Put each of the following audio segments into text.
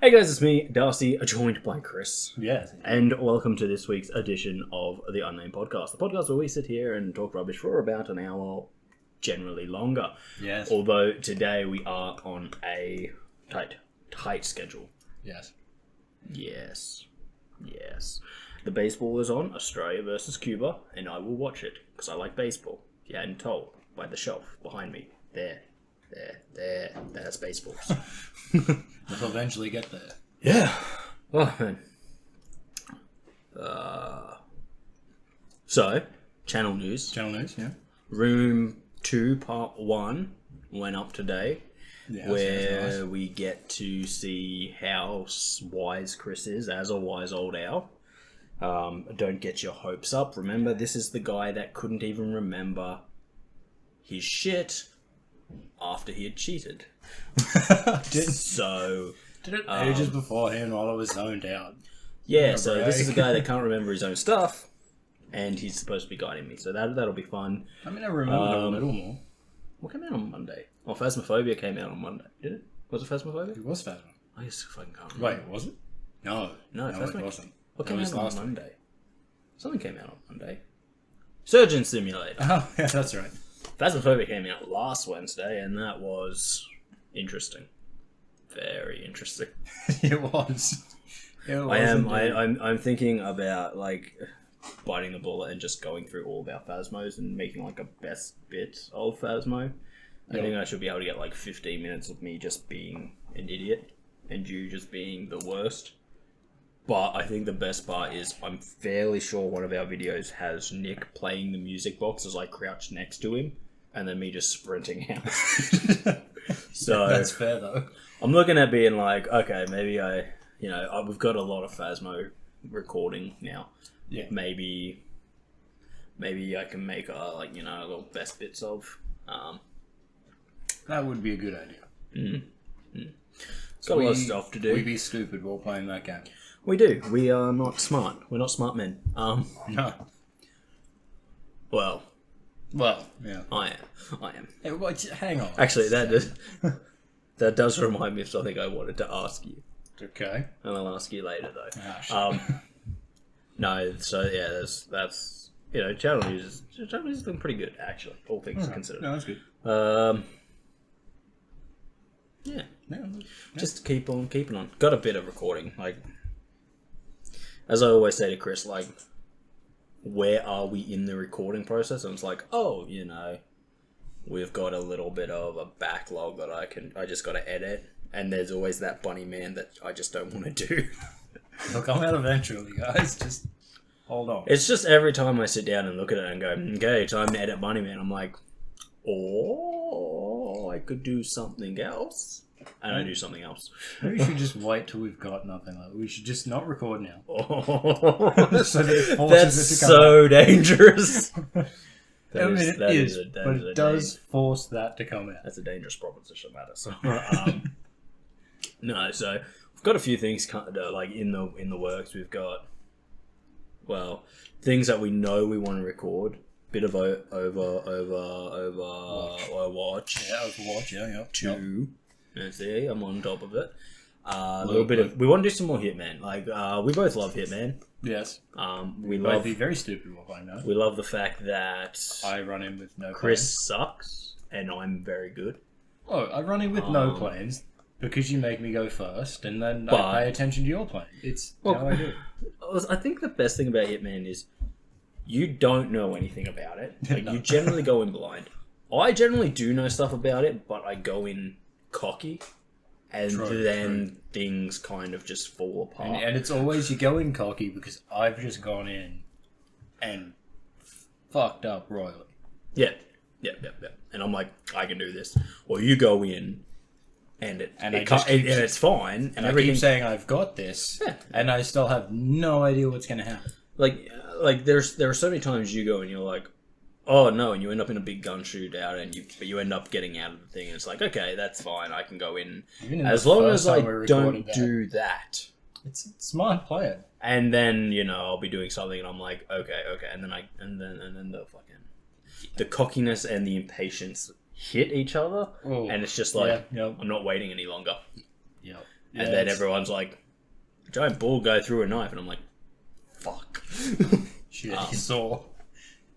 Hey guys, it's me, Darcy, joined by Kris. Yes. And welcome to this week's edition of the Unnamed Podcast. The podcast where we sit here and talk rubbish for about an hour, generally longer. Yes. Although today we are on a tight schedule. Yes. Yes. The baseball is on, Australia versus Cuba, and I will watch it, because I like baseball. If you hadn't told, by the shelf behind me. There's baseballs. We'll eventually get there. Yeah. Oh, man. So, channel news. Channel news, yeah. Room 2, Part 1 went up today, Yeah, where nice. we get to see how wise Kris is as a wise old owl. Don't get your hopes up. Remember, this is the guy that couldn't even remember his shit after he had cheated. So... Did it ages beforehand while I was zoned out. Yeah, so this is a guy that can't remember his own stuff, and he's supposed to be guiding me, so that'll be fun. I mean, I remembered a little more. What came out on Monday? Oh, Phasmophobia came out on Monday. Did it? Was it Phasmophobia? It was Phasma. I just fucking can't remember. Wait, was it? No, Phasma it wasn't. What came That was out on last Monday? Something came out on Monday. Surgeon Simulator. Oh, yeah, that's right. Phasmophobia came out last Wednesday, and that was interesting. Very interesting. It was. I'm thinking about like biting the bullet and just going through all of our Phasmos and making like a best bit of Phasmo. I think I should be able to get like 15 minutes of me just being an idiot and you just being the worst. But I think the best part is I'm fairly sure one of our videos has Nick playing the music box as I crouch next to him and then me just sprinting out. So that's fair though. I'm looking at being like, okay, maybe we've got a lot of Phasmo recording now. Yeah. Maybe I can make a little best bits of. That would be a good idea. Got a lot of stuff to do. We'd be stupid while playing that game. We do. We are not smart. We're not smart men. No. Well, yeah. I am. Hey, wait, hang on. Actually, that does remind me of something I wanted to ask you. Okay. And I'll ask you later, though. Ah, shit. No, so yeah, that's channel news has been pretty good actually, all things considered. No, that's good. Yeah, Yeah. just keep on keeping on. Got a bit of recording, like as I always say to Kris, like where are we in the recording process? And it's like, oh, we've got a little bit of a backlog that I just got to edit, and there's always that bunny man that I just don't want to do. It'll come out eventually, guys. Just hold on. It's just every time I sit down and look at it and go, okay, time to edit Bunny Man, I'm like, oh, I could do something else. And I do something else. Maybe we should just wait till we've got nothing. Like, we should just not record now. Oh, So that it forces that's it to come so dangerous. I mean, it is, but it does force that to come out. That's a dangerous proposition, that is. So, no, so we've got a few things like in the works. We've got things that we know we want to record. Bit of Overwatch. Yeah, Overwatch. Yeah. 2. Let's see, I'm on top of it. A little bit of. We want to do some more Hitman. Like we both love Hitman. Yes. We Might love. be very stupid while playing that. We love the fact that I run in with no Kris sucks and I'm very good. plans. Oh, I run in with no plans because you make me go first, and then I pay attention to your plan. It's how I do it. I think the best thing about Hitman is you don't know anything about it. Like No. you generally go in blind. I generally do know stuff about it, but I go in cocky, and then things kind of just fall apart. And it's always you go in cocky because I've just gone in and fucked up royally. Yeah. And I'm like, I can do this. Or you go in, and it's fine, and I keep saying I've got this, and I still have no idea what's going to happen. Like there are so many times you go and you're like, oh no, and you end up in a big gun shootout, but you end up getting out of the thing, and it's like, okay, that's fine, I can go in as long as I don't do that. It's smart play. And then I'll be doing something, and I'm like, okay, and then the fucking the cockiness and the impatience hit each other, and it's just like, I'm not waiting any longer. Yeah. and then everyone's like, giant ball go through a knife, and I'm like, fuck. Shit, you saw.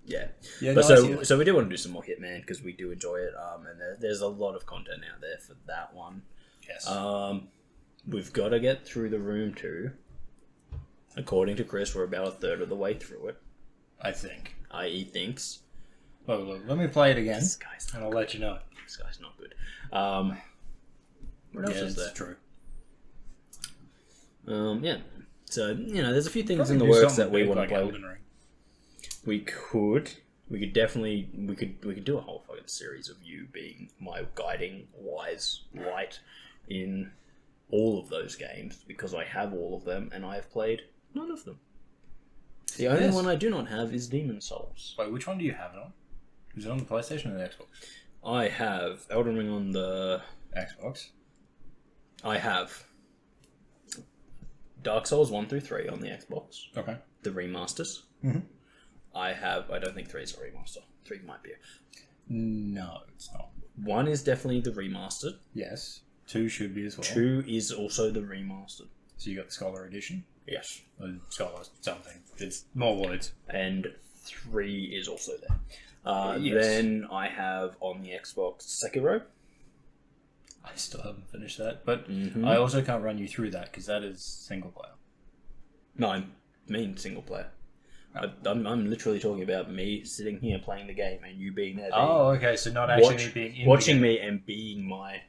Yeah. Yeah, but no, so we do want to do some more Hitman because we do enjoy it. And there's a lot of content out there for that one. Yes. We've got to get through the room 2. According to Kris, we're about a third of the way through it. I think. He thinks. Look, let me play it again, and I'll good. let you know. This guy's not good. What else is there? That's true. Yeah. So, there's a few things Probably in the do works something that we big want like to play. Elden Ring. We could definitely do a whole fucking series of you being my guiding wise light in all of those games, because I have all of them and I have played none of them. The only one I do not have is Demon Souls. Wait, which one do you have it on? Is it on the PlayStation or the Xbox? I have Elden Ring on the Xbox. I have Dark Souls 1 through 3 on the Xbox. Okay. The remasters. Mm-hmm. I don't think 3 is a remaster. 3 might be. No, it's not. 1 is definitely the remastered. Yes. 2 should be as well. 2 is also the remastered. So you got the Scholar Edition? Yes. Or Scholar something. It's more words. And 3 is also there. Yes. Then I have on the Xbox Sekiro. I still haven't finished that, but Mm-hmm. I also can't run you through that because that is single player. No, I mean single player. I'm literally talking about me sitting here playing the game and you being there. Oh, okay. So not actually being in watching the game. me and being my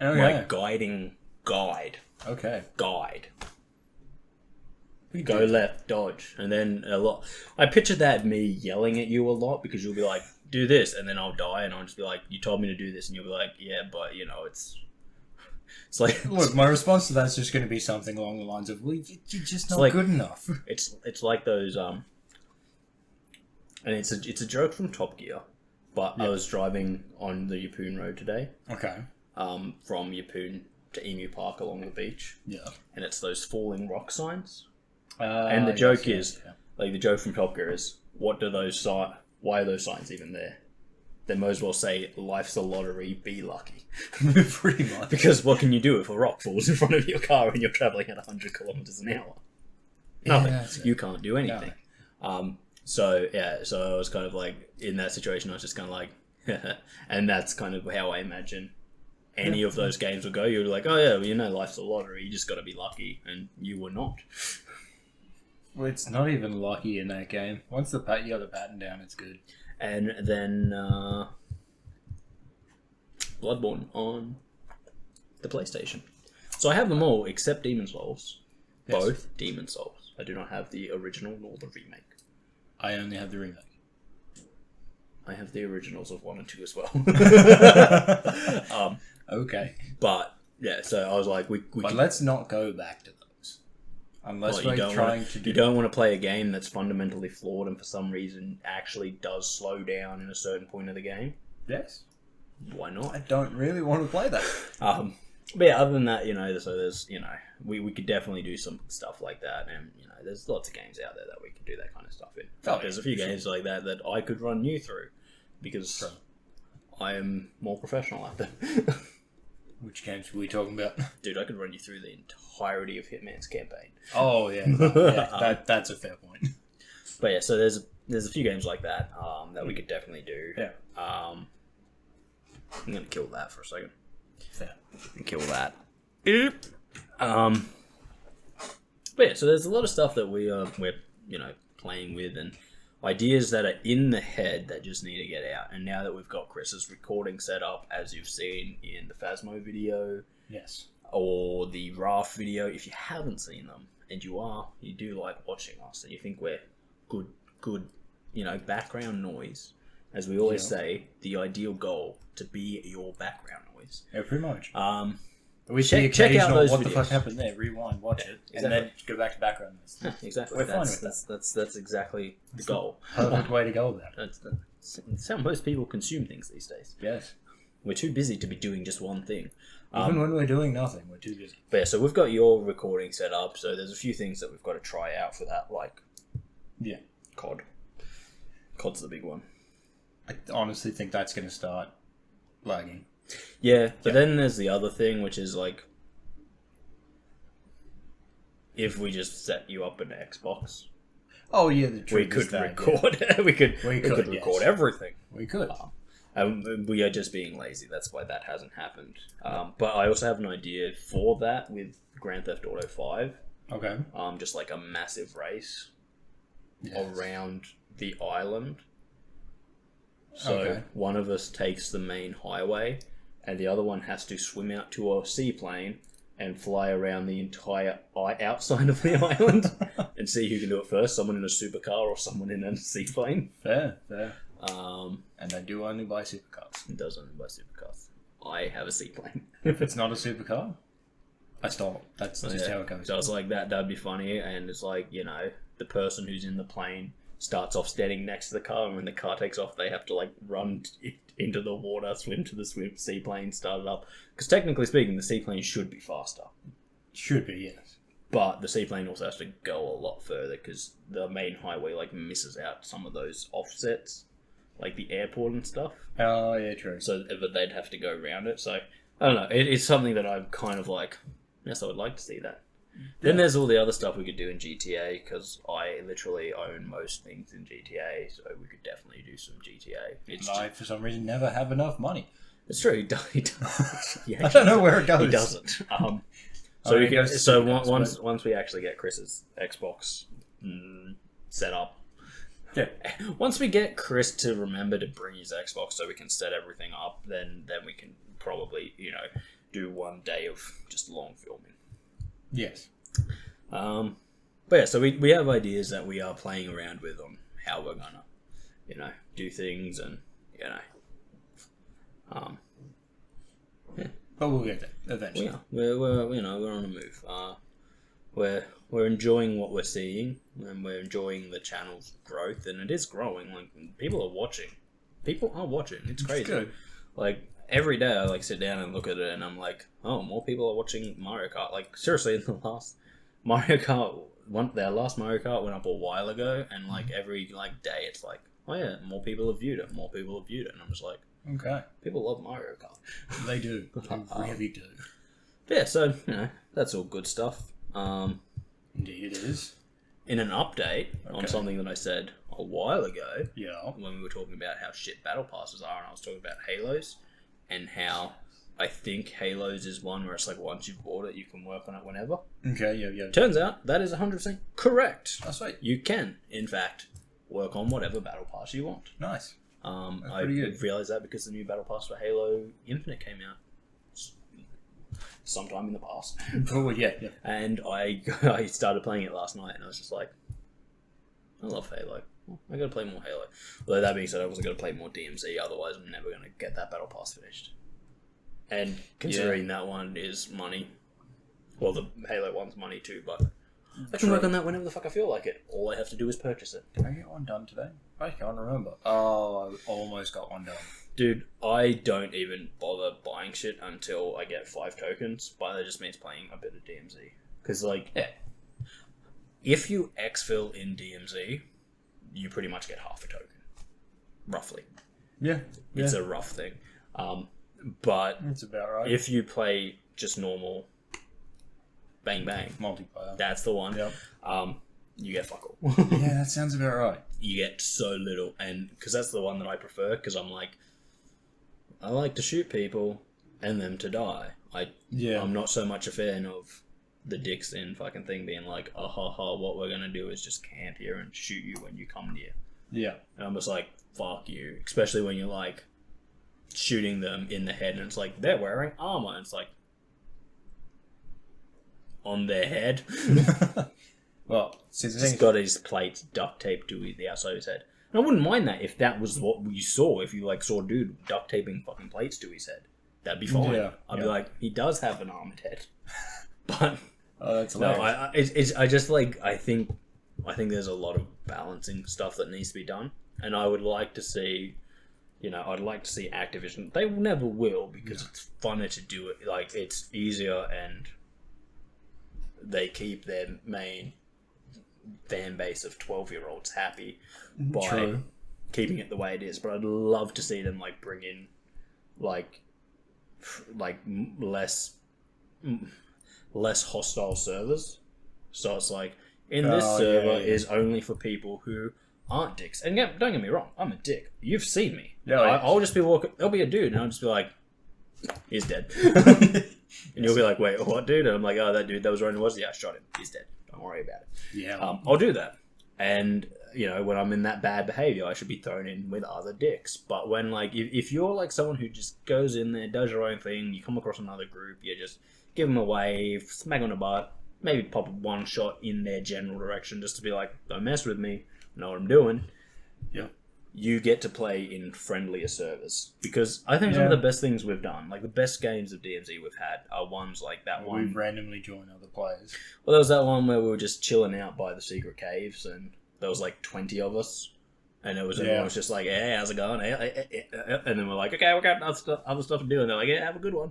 Okay. guiding guide. Okay. Guide. We Go left, dodge, and then a lot. I picture that me yelling at you a lot because you'll be like, "Do this," and then I'll die, and I'll just be like, "You told me to do this," and you'll be like, "Yeah, but it's like." Look, my response to that's just going to be something along the lines of, "Well, you're just not like- good enough." It's like those and it's a joke from Top Gear, but I was driving on the Yeppoon Road today, Okay. from Yeppoon to Emu Park along the beach, Yeah. and it's those falling rock signs. And the joke is, like the joke from Top Gear is, what do those why are those signs even there? They might as well say, life's a lottery, be lucky. Pretty much. Because what can you do if a rock falls in front of your car when you're travelling at 100 kilometers an hour? Nothing. You can't do anything. So I was kind of like, in that situation, I was just kind of like, and that's kind of how I imagine any of those games would go. You're like, oh yeah, well, life's a lottery, you just got to be lucky, and you were not. Well, it's not even lucky in that game. Once you got the pattern down, it's good. And then Bloodborne on the PlayStation. So I have them all except Demon Souls. Yes. Both Demon Souls. I do not have the original nor the remake. I only have the remake. I have the originals of 1 and 2 as well. Okay. But yeah, so I was like, But let's not go back to those. Unless we're trying to do... You don't want to play a game that's fundamentally flawed and for some reason actually does slow down in a certain point of the game. Yes. Why not? I don't really want to play that. But yeah, other than that, so there's, we could definitely do some stuff like that, and there's lots of games out there that we could do that kind of stuff in. There's a few games like that I could run you through because I am more professional at them. Which games were we talking about? Dude, I could run you through the entirety of Hitman's campaign. Oh yeah, yeah, that's a fair point. But yeah, so there's a few games like that that we could definitely do. Yeah. I'm gonna kill that for a second. Fair. Kill that. But yeah, so there's a lot of stuff that we're playing with and ideas that are in the head that just need to get out. And now that we've got Kris's recording set up, as you've seen in the Phasmo video, Yes. or the Raft video, if you haven't seen them and you do like watching us and you think we're good, background noise, as we always say, the ideal goal to be your background noise. Yeah, pretty much. We check out those what videos. the fuck happened there, rewind, watch it, exactly. and then go back to background noise. Exactly. We're fine with that. That's exactly the goal. Perfect way to go about it. That's how most people consume things these days. Yes. We're too busy to be doing just one thing. Even when we're doing nothing, we're too busy. But yeah, so we've got your recording set up, so there's a few things that we've got to try out for that, like COD. COD's the big one. I honestly think that's going to start lagging. Yeah, but then there's the other thing, which is like if we just set you up an Xbox, Oh yeah, the we truth could is that, record. yeah. we could yes. record everything. We could. We are just being lazy. That's why that hasn't happened. But I also have an idea for that with Grand Theft Auto 5. Okay. Just like a massive race around the island. So one of us takes the main highway, and the other one has to swim out to a seaplane and fly around the entire outside of the island and see who can do it first. Someone in a supercar or someone in a seaplane. Fair. And they do only buy supercars. It does only buy supercars. I have a seaplane. If it's not a supercar, I stole it. That's just how it goes. So it's like that'd be funny, and it's like, you know, the person who's in the plane starts off standing next to the car, and when the car takes off, they have to like run into the water, swim to the seaplane, start it up. Because technically speaking, the seaplane should be faster. Should be, yes. But the seaplane also has to go a lot further because the main highway like misses out some of those offsets, like the airport and stuff. Oh yeah, true. So but they'd have to go around it. So I don't know. It's something that I'm kind of like, yes, I would like to see that. Then there's all the other stuff we could do in GTA, because I literally own most things in GTA, so we could definitely do some GTA. I, for some reason, never have enough money. It's true. I don't know where it goes. He doesn't. Once we actually get Chris's Xbox set up, once we get Kris to remember to bring his Xbox so we can set everything up, then we can probably, you know, do one day of just long filming. Yes. But yeah, so we have ideas that we are playing around with on how we're gonna, you know, do things, and you know, But we'll get there eventually. We're you know, we're on a move. We're enjoying what we're seeing, and we're enjoying the channel's growth, and it is growing. Like, people are watching. People are watching. It's crazy. It's good. Like, every day I like sit down and look at it, and I'm like, oh, more people are watching Mario Kart. Like, seriously, in the last Mario Kart, their last Mario Kart went up a while ago, and like every like day it's like, oh yeah, more people have viewed it, and I'm just like, okay, people love Mario Kart. They do. They really do. Yeah, so you know, that's all good stuff. Indeed, it is. In an update on something that I said a while ago, when we were talking about how shit battle passes are, and I was talking about Halos, and how I think Halos is one where it's like once you've bought it, you can work on it whenever. Okay, yeah. Turns out that is 100% correct. That's right. You can, in fact, work on whatever battle pass you want. Nice. I realised that because the new battle pass for Halo Infinite came out sometime in the past. Oh, yeah. And I started playing it last night, and I was just like, I love Halo. I gotta play more Halo. Although that being said, I wasn't gonna play more DMZ, otherwise I'm never gonna get that battle pass finished. And considering that one is money, well, the Halo one's money too, but I can work on that whenever the fuck I feel like it. All I have to do is purchase it. Did I get one done today? I can't remember. Oh, I almost got one done. Dude, I don't even bother buying shit until I get 5 tokens, but that just means playing a bit of DMZ. Because, like, if you exfil in DMZ, you pretty much get half a token. Roughly. Yeah. It's a rough thing. But that's about right. If you play just normal bang bang multiplayer, that's the one. Yep. You get fuck all. Yeah, that sounds about right. You get so little, and because that's the one that I prefer, because I'm like, I like to shoot people and them to die. I'm not so much a fan of the dicks in fucking thing being like, oh ha ha, what we're gonna do is just camp here and shoot you when you come near. Yeah. And I'm just like, fuck you. Especially when you're like shooting them in the head and it's like, they're wearing armor, and it's like, on their head. Well, he's got his plates duct taped to the outside of his head. And I wouldn't mind that if that was what you saw. If you like saw a dude duct taping fucking plates to his head, that'd be fine. Yeah, I'd be like, he does have an armored head. But that's hilarious. I just like, I think there's a lot of balancing stuff that needs to be done, and I would like to see, I'd like to see Activision. They never will, because it's funner to do it. Like, it's easier, and they keep their main fan base of 12-year-olds happy by keeping it the way it is. But I'd love to see them like bring in like less hostile servers, So it's like, in this server is only for people who aren't dicks. And don't get me wrong, I'm a dick. You've seen me. I'll just be walking, there'll be a dude, and I'll just be like, he's dead. And you'll be like, wait, what dude? And I'm like, oh, that dude that was running was, yeah, I shot him. He's dead. Don't worry about it. Yeah. I'll do that. And, you know, when I'm in that bad behavior, I should be thrown in with other dicks. But when, like, if you're, like, someone who just goes in there, does your own thing, you come across another group, you just give them a wave, smack on the butt, maybe pop one shot in their general direction just to be like, don't mess with me, I know what I'm doing. Yeah. You get to play in friendlier servers. Because I think some of the best things we've done, like the best games of DMZ we've had, are ones like that one. We randomly join other players. Well, there was that one where we were just chilling out by the secret caves, and there was like 20 of us. And everyone was just like, hey, how's it going? And then we're like, okay, we got other stuff to do. And they're like, yeah, have a good one.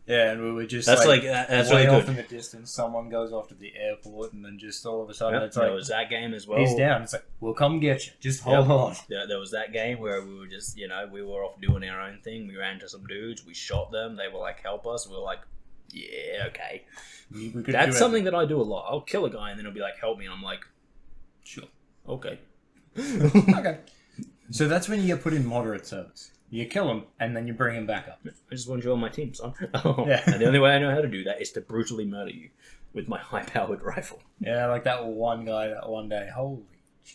Yeah, and we were just that's that's way really off good. In the distance, someone goes off to the airport, and then just all of a sudden it's like, there was that game as well. He's down. It's like, we'll come get you. Just hold on. Yeah, there was that game where we were just, you know, we were off doing our own thing. We ran to some dudes. We shot them. They were like, help us. We were like, yeah, okay. That's something that I do a lot. I'll kill a guy, and then he'll be like, help me. And I'm like, sure, okay. Okay. So that's when you get put in moderate service. You kill him, and then you bring him back up. I just want you on my team, son. And the only way I know how to do that is to brutally murder you with my high-powered rifle. Yeah, like that one guy that one day. Holy,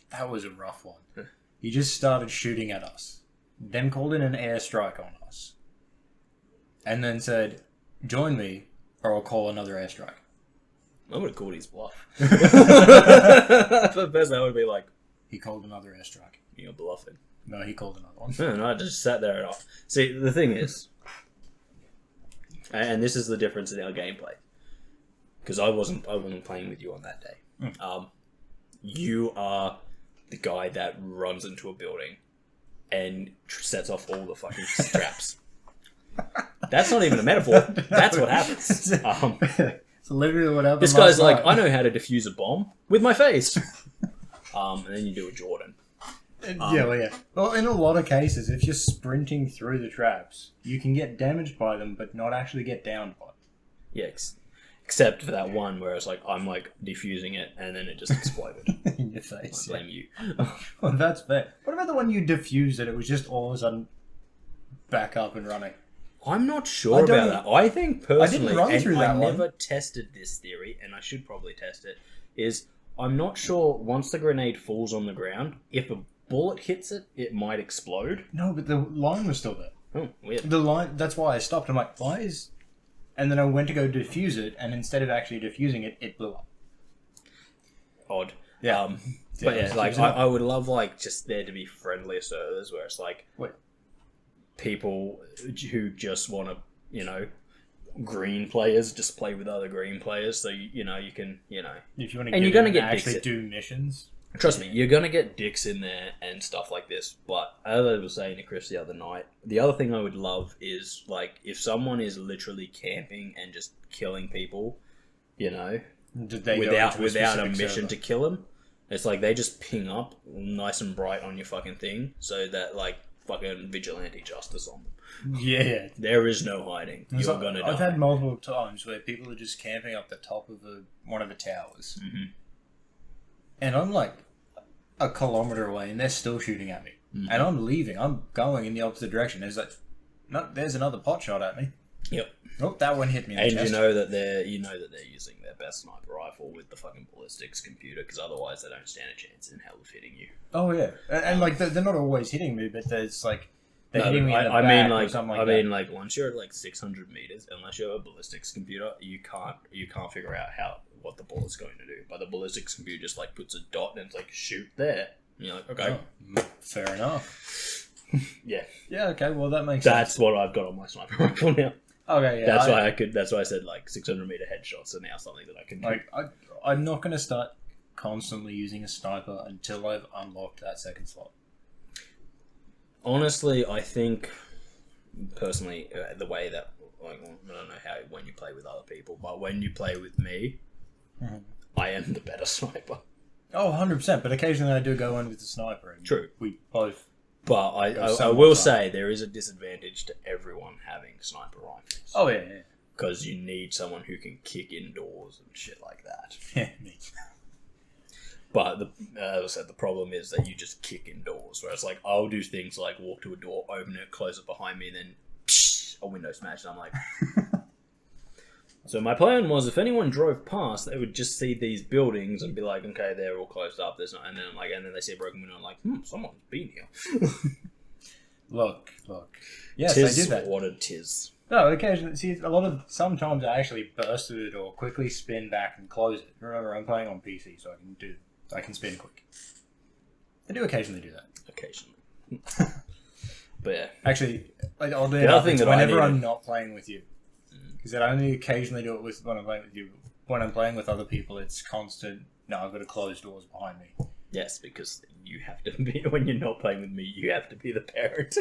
that was a rough one. He just started shooting at us, then called in an airstrike on us, and then said, join me, or I'll call another airstrike. I would have called his bluff. The best I would be like, he called another airstrike. You're bluffing. No, he called another one. No, I just sat there and see, the thing is, and this is the difference in our gameplay, because I wasn't playing with you on that day. You are the guy that runs into a building and sets off all the fucking traps. That's not even a metaphor. That's what happens. It's literally what happened. This guy's like, I know how to defuse a bomb with my face. And then you do a Jordan. Well, in a lot of cases, if you're sprinting through the traps, you can get damaged by them, but not actually get downed by them. Yeah, except for that one where it's like, I'm like defusing it, and then it just exploded. In your face. I blame you. Well, that's fair. What about the one you defused and it was just all of a sudden back up and running? I'm not sure about that. I think personally, I never tested this theory, and I should probably test it, is I'm not sure once the grenade falls on the ground, if a bullet hits it, it might explode. No, but the line was still there. Oh, weird. The line, that's why I stopped. I'm like, why is... And then I went to go defuse it, and instead of actually defusing it, it blew up. Odd. Yeah. But yeah, like, I would love, like, just there to be friendlier servers where it's like... Wait. People who just want to, you know, green players just play with other green players, so you can, you know, if you want to, and you're gonna get actually do missions. Trust me, you're gonna get dicks in there and stuff like this. But as I was saying to Kris the other night, the other thing I would love is like if someone is literally camping and just killing people, you know, without a mission server to kill them. It's like they just ping up nice and bright on your fucking thing, so that like. Fucking vigilante justice on them. Yeah. There is no hiding. You're gonna die. I've had multiple times where people are just camping up the top of one of the towers. Mm-hmm. And I'm like a kilometre away and they're still shooting at me. Mm-hmm. And I'm leaving. I'm going in the opposite direction. There's like, no, there's another pot shot at me. Yep. Oh, that one hit me in the chest. And you know that they're using their best sniper rifle with the fucking ballistics computer, because otherwise they don't stand a chance in hell of hitting you. Oh yeah, and like they're not always hitting me, but there's like they're hitting me in the back or something like that. I mean, like once you're at like 600 meters, unless you have a ballistics computer, you can't figure out what the bullet's going to do. But the ballistics computer just like puts a dot and it's like shoot there. And you're like, okay, fair enough. Yeah. Yeah. Okay. Well, that makes sense. That's what I've got on my sniper rifle now. Okay, yeah. That's why I said like 600-meter headshots are now something that I can do. Like, I'm not going to start constantly using a sniper until I've unlocked that second slot. Honestly, I think personally the way that like, I don't know when you play with other people, but when you play with me, I am the better sniper. Oh, 100%. But occasionally I do go in with the sniper. And true. We both. But I will say there is a disadvantage to everyone having sniper rifles. Oh, yeah. because you need someone who can kick indoors and shit like that. Yeah, me. But as I said, the problem is that you just kick indoors. Whereas, like, I'll do things like walk to a door, open it, close it behind me, then a window smash. And I'm like. So my plan was, if anyone drove past, they would just see these buildings and be like, okay, they're all closed up. There's not, and then they see a broken window. And I'm like, someone's been here. Look. Yes, tis I did that. What a tis. No, occasionally. See, sometimes I actually burst through the door, quickly spin back and close it. Remember, I'm playing on PC, so I can spin quick. I do occasionally do that. Occasionally. But yeah. Actually, oddly The enough, other thing it's that whenever I I'm not playing with you. Because I only occasionally do it when I'm playing with you. When I'm playing with other people, it's constant. No, I've got to close doors behind me. Yes, because you have to be, when you're not playing with me, you have to be the parent.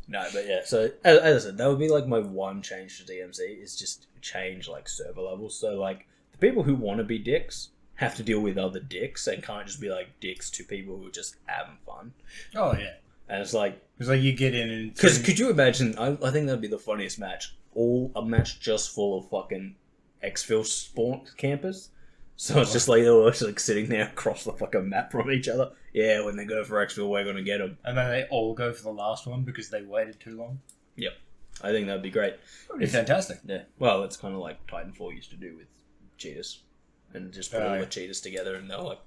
No, but yeah, so as I said, that would be like my one change to DMZ is just change like server levels. So like the people who want to be dicks have to deal with other dicks and can't just be like dicks to people who are just having fun. Oh yeah. And it's like you get in and... Because could you imagine, I think that'd be the funniest match. A match just full of fucking exfil spawn campers. So it's just like they're all just like sitting there across the fucking map from each other. Yeah, when they go for exfil, we're going to get them. And then they all go for the last one because they waited too long. Yep. I think that'd be great. That'd be fantastic. Yeah. Well, it's kind of like Titanfall used to do with cheaters. And just put all the cheaters together and they're like,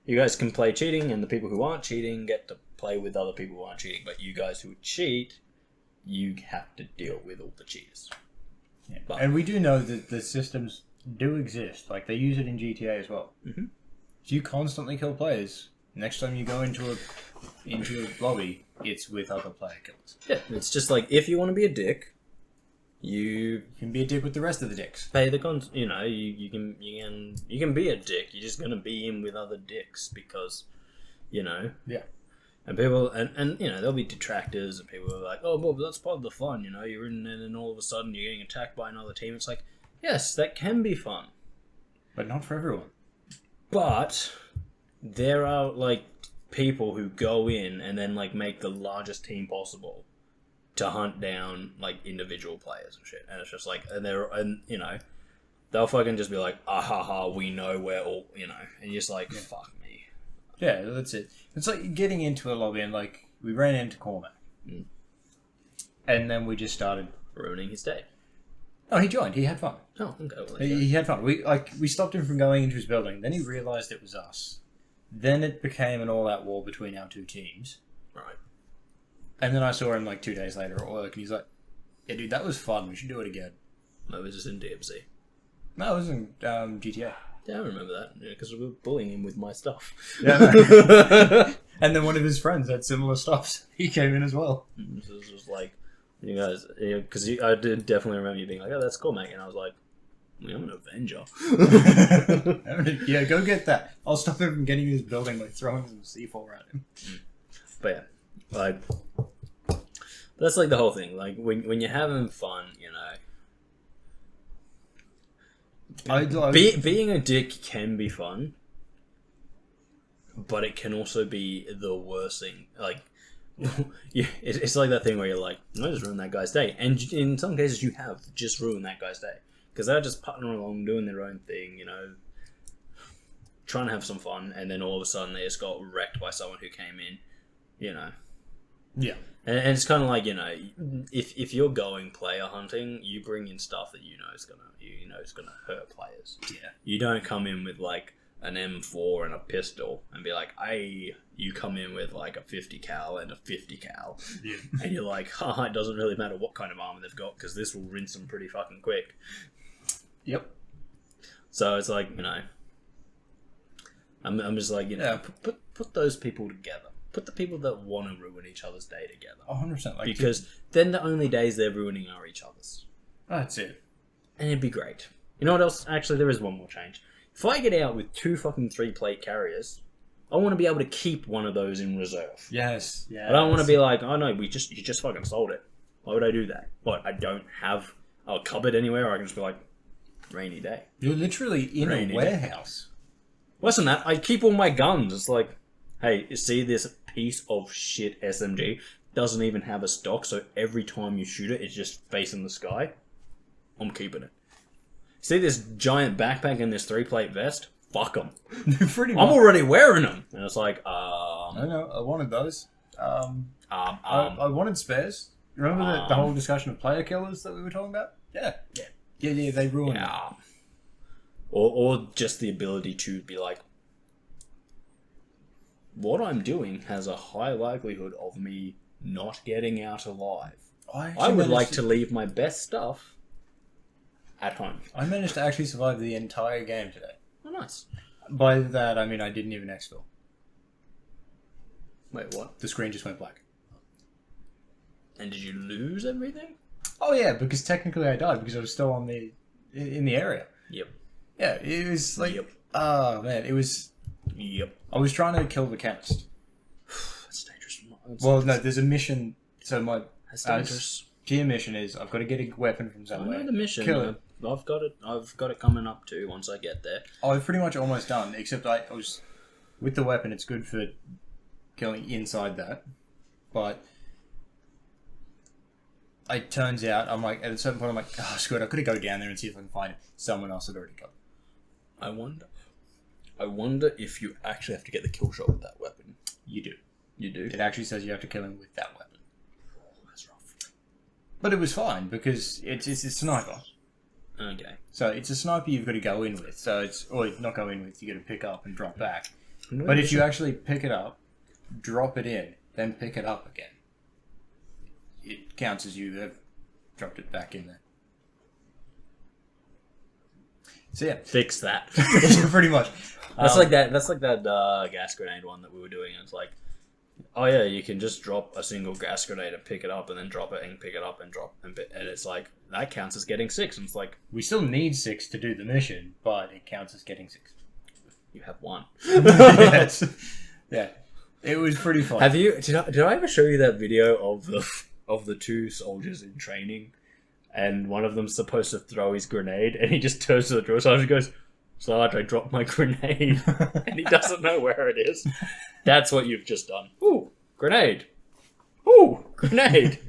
you guys can play cheating and the people who aren't cheating get to play with other people who aren't cheating. But you guys who cheat, you have to deal with all the cheaters. Yeah. But, and we do know that the systems do exist. Like, they use it in GTA as well. Mm-hmm. If you constantly kill players, next time you go into a lobby, it's with other player killers. Yeah, it's just like, if you want to be a dick, you can be a dick with the rest of the dicks. Pay the you know, you can be a dick. You're just gonna be in with other dicks because, you know. Yeah. And people and you know, there'll be detractors and people are like, oh well, that's part of the fun, you know, you're in and then all of a sudden you're getting attacked by another team. It's like, yes, that can be fun. But not for everyone. But there are like people who go in and then like make the largest team possible to hunt down like individual players and shit, and it's just like, and you know, they'll fucking just be like, ah ha ha, we know we're all, you know, and you're just like, fuck me. Yeah, that's it. It's like getting into a lobby and like we ran into Cormac, and then we just started ruining his day. Oh, he joined. He had fun. Oh, okay. Well, he had fun. We stopped him from going into his building. Then he realised it was us. Then it became an all-out war between our two teams. Right. And then I saw him like 2 days later at work, and he's like, "Yeah, dude, that was fun. We should do it again." No, this is in DMZ. No, it was in GTA. Yeah, I remember that. Yeah, because we were bullying him with my stuff. Yeah. And then one of his friends had similar stuff. So he came in as well. So it was just like, you guys, because I did definitely remember you being like, "Oh, that's cool, mate," and I was like, I'm an Avenger. Yeah, go get that. I'll stop him from getting his building by throwing some C4 at him. But yeah, like, that's like the whole thing. Like, when you're having fun, you know, being a dick can be fun, but it can also be the worst thing. Like, it's like that thing where you're like, I just ruined that guy's day, and in some cases you have just ruined that guy's day. Because they're just putting along, doing their own thing, you know, trying to have some fun, and then all of a sudden they just got wrecked by someone who came in, you know. Yeah. And it's kind of like, you know, if you're going player hunting, you bring in stuff that you know is gonna hurt players. Yeah. You don't come in with like an M4 and a pistol and be like, hey, you come in with like a 50 cal and a 50 cal. Yeah. And you're like, it doesn't really matter what kind of armor they've got because this will rinse them pretty fucking quick. Yep. So it's like, you know, I'm just like, you know, put those people together. Put the people that want to ruin each other's day together. 100%. Like, because then the only days they're ruining are each other's. That's it. And it'd be great. You know what else? Actually, there is one more change. If I get out with 2 fucking 3-plate carriers, I want to be able to keep one of those in reserve. Yes. Yeah. I don't want to be like, oh no, you just fucking sold it. Why would I do that? What? I don't have a cupboard anywhere. I can just be like, rainy day. You're literally in a warehouse. Worse than that, I keep all my guns. It's like, hey, you see this piece of shit SMG? doesn't even have a stock, so every time you shoot it, it's just facing the sky. I'm keeping it. See this giant backpack and this 3-plate vest? Fuck them. Pretty much. I'm already wearing them. And it's like, I know, I wanted those. I wanted spares. Remember the whole discussion of player killers that we were talking about? Yeah, they ruined it. Or just the ability to be like, what I'm doing has a high likelihood of me not getting out alive. I would like to leave my best stuff at home. I managed to actually survive the entire game today. Oh, nice. By that, I mean I didn't even exfil. Wait, what? The screen just went black. And did you lose everything? Oh yeah, because technically I died because I was still in the area. Yep. Yeah, it was like... Yep. Oh man, it was... Yep. I was trying to kill the chemist. That's dangerous. Well, no, there's a mission. So my tier mission is I've got to get a weapon from somewhere. I know the mission. Kill it. I've got it coming up too. Once I get there. I'm pretty much almost done. Except I was with the weapon. It's good for killing inside that, but it turns out I'm like at a certain point I'm like, oh screw it. I could go down there and see if I can find it. Someone else had already got it. I wonder if you actually have to get the kill shot with that weapon. You do. You do? It actually says you have to kill him with that weapon. Oh, that's rough. But it was fine because it's a sniper. Okay. So it's a sniper you've got to go in with. So it's... Or not go in with, you got to pick up and drop back. But if you actually pick it up, drop it in, then pick it up again, it counts as you have dropped it back in there. So yeah. Fix that. Pretty much. That's like that gas grenade one that we were doing. It's like, oh yeah, you can just drop a single gas grenade and pick it up and then drop it and pick it up and drop and it's like, that counts as getting 6. And it's like, we still need 6 to do the mission, but it counts as getting 6. You have 1. Yes. Yeah. It was pretty fun. Have you? Did I ever show you that video of the 2 soldiers in training, and one of them's supposed to throw his grenade, and he just turns to the drill sergeant and goes, "Sarge, I dropped my grenade," and he doesn't know where it is. That's what you've just done. Ooh, grenade. Ooh, grenade.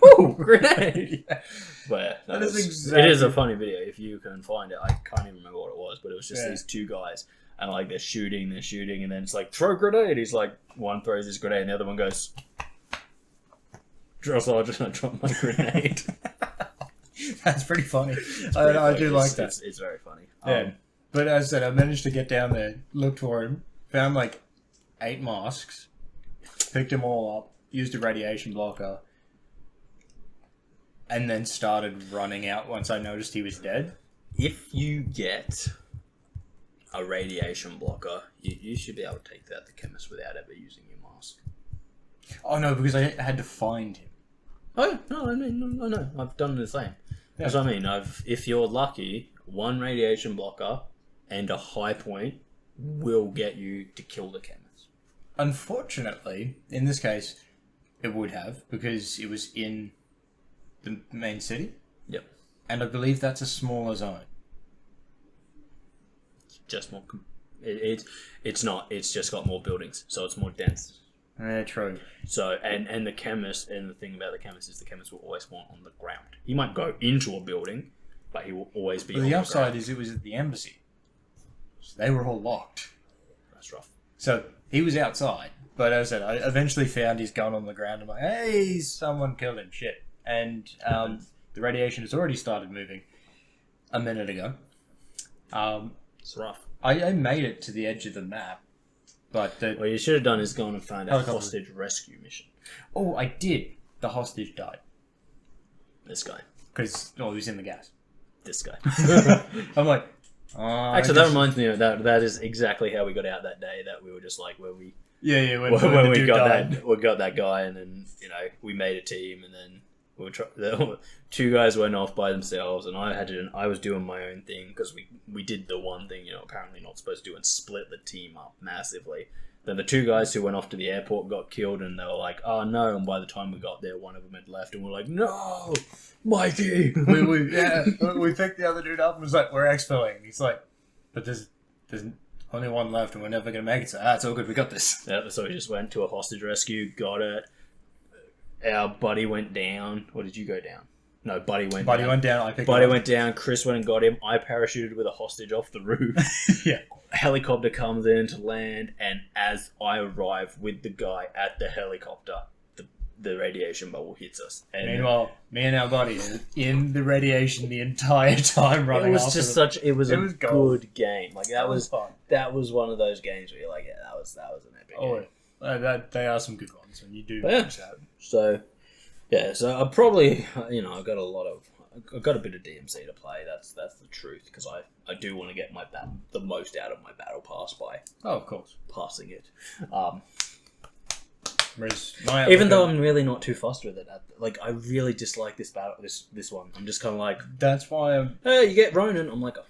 Ooh, grenade. Yeah. But that is exactly... It is a funny video if you can find it. I can't even remember what it was, but it was just these 2 guys. And like they're shooting, and then it's like, throw grenade. He's like, one throws his grenade, and the other one goes, drill sergeant, I dropped my grenade. That's pretty funny. I do like that. It's very funny. Yeah. But as I said, I managed to get down there, looked for him, found like 8 masks, picked them all up, used a radiation blocker, and then started running out once I noticed he was dead. If you get a radiation blocker, you should be able to take that to the chemist without ever using your mask. Oh no, because I had to find him. Oh no, I've done the same. Yeah. That's what I mean. If you're lucky, 1 radiation blocker and a high point will get you to kill the chemist. Unfortunately, in this case, it would have, because it was in the main city. Yep. And I believe that's a smaller zone. Just more. It's not. It's just got more buildings, so it's more dense. True. So and the chemist, and the thing about the chemist is the chemist will always want on the ground. He might go into a building, but he will always be. Well, on the the upside ground. is it was at the embassy, so they were all locked. That's rough. So he was outside, but as I said, I eventually found his gun on the ground. I'm like, hey, someone killed him. Shit. And the radiation has already started moving a minute ago. It's rough. I made it to the edge of the map, but what you should have done is gone and found a hostage rescue mission. Oh, I did. The hostage died. This guy. Because he was in the gas. This guy. I'm like, actually, that reminds me of that. That is exactly how we got out that day. That we were just like, when we got that guy, and then we made a team, and then the 2 guys went off by themselves, and I was doing my own thing because we did the one thing apparently not supposed to do, and split the team up massively. Then the 2 guys who went off to the airport got killed, and they were like, "Oh no!" And by the time we got there, one of them had left, and we're like, "No, Mikey!" we picked the other dude up and was like, "We're exfilling." He's like, "But there's only 1 left, and we're never gonna make it." So it's all good. We got this. Yeah, so we just went to a hostage rescue, got it. our buddy went down. Or did you go down? No, Buddy went down. Buddy went down, I picked Buddy him up. went down, Kris went and got him. I parachuted with a hostage off the roof. Yeah. Helicopter comes in to land, and as I arrive with the guy at the helicopter, the radiation bubble hits us. And meanwhile, me and our buddy are in the radiation the entire time running. It was just such. It was a good game. Like that was fun. That was one of those games where you're like, yeah, that was an epic game. They are some good ones, and you do manage that. So I probably I've got a bit of DMC to play. That's the truth, because I do want to get the most out of my battle pass by of course passing it. Even though I'm really not too fussed with it, like I really dislike this battle. This one, I'm just kind of like. That's why hey, you get Ronan. I'm like, I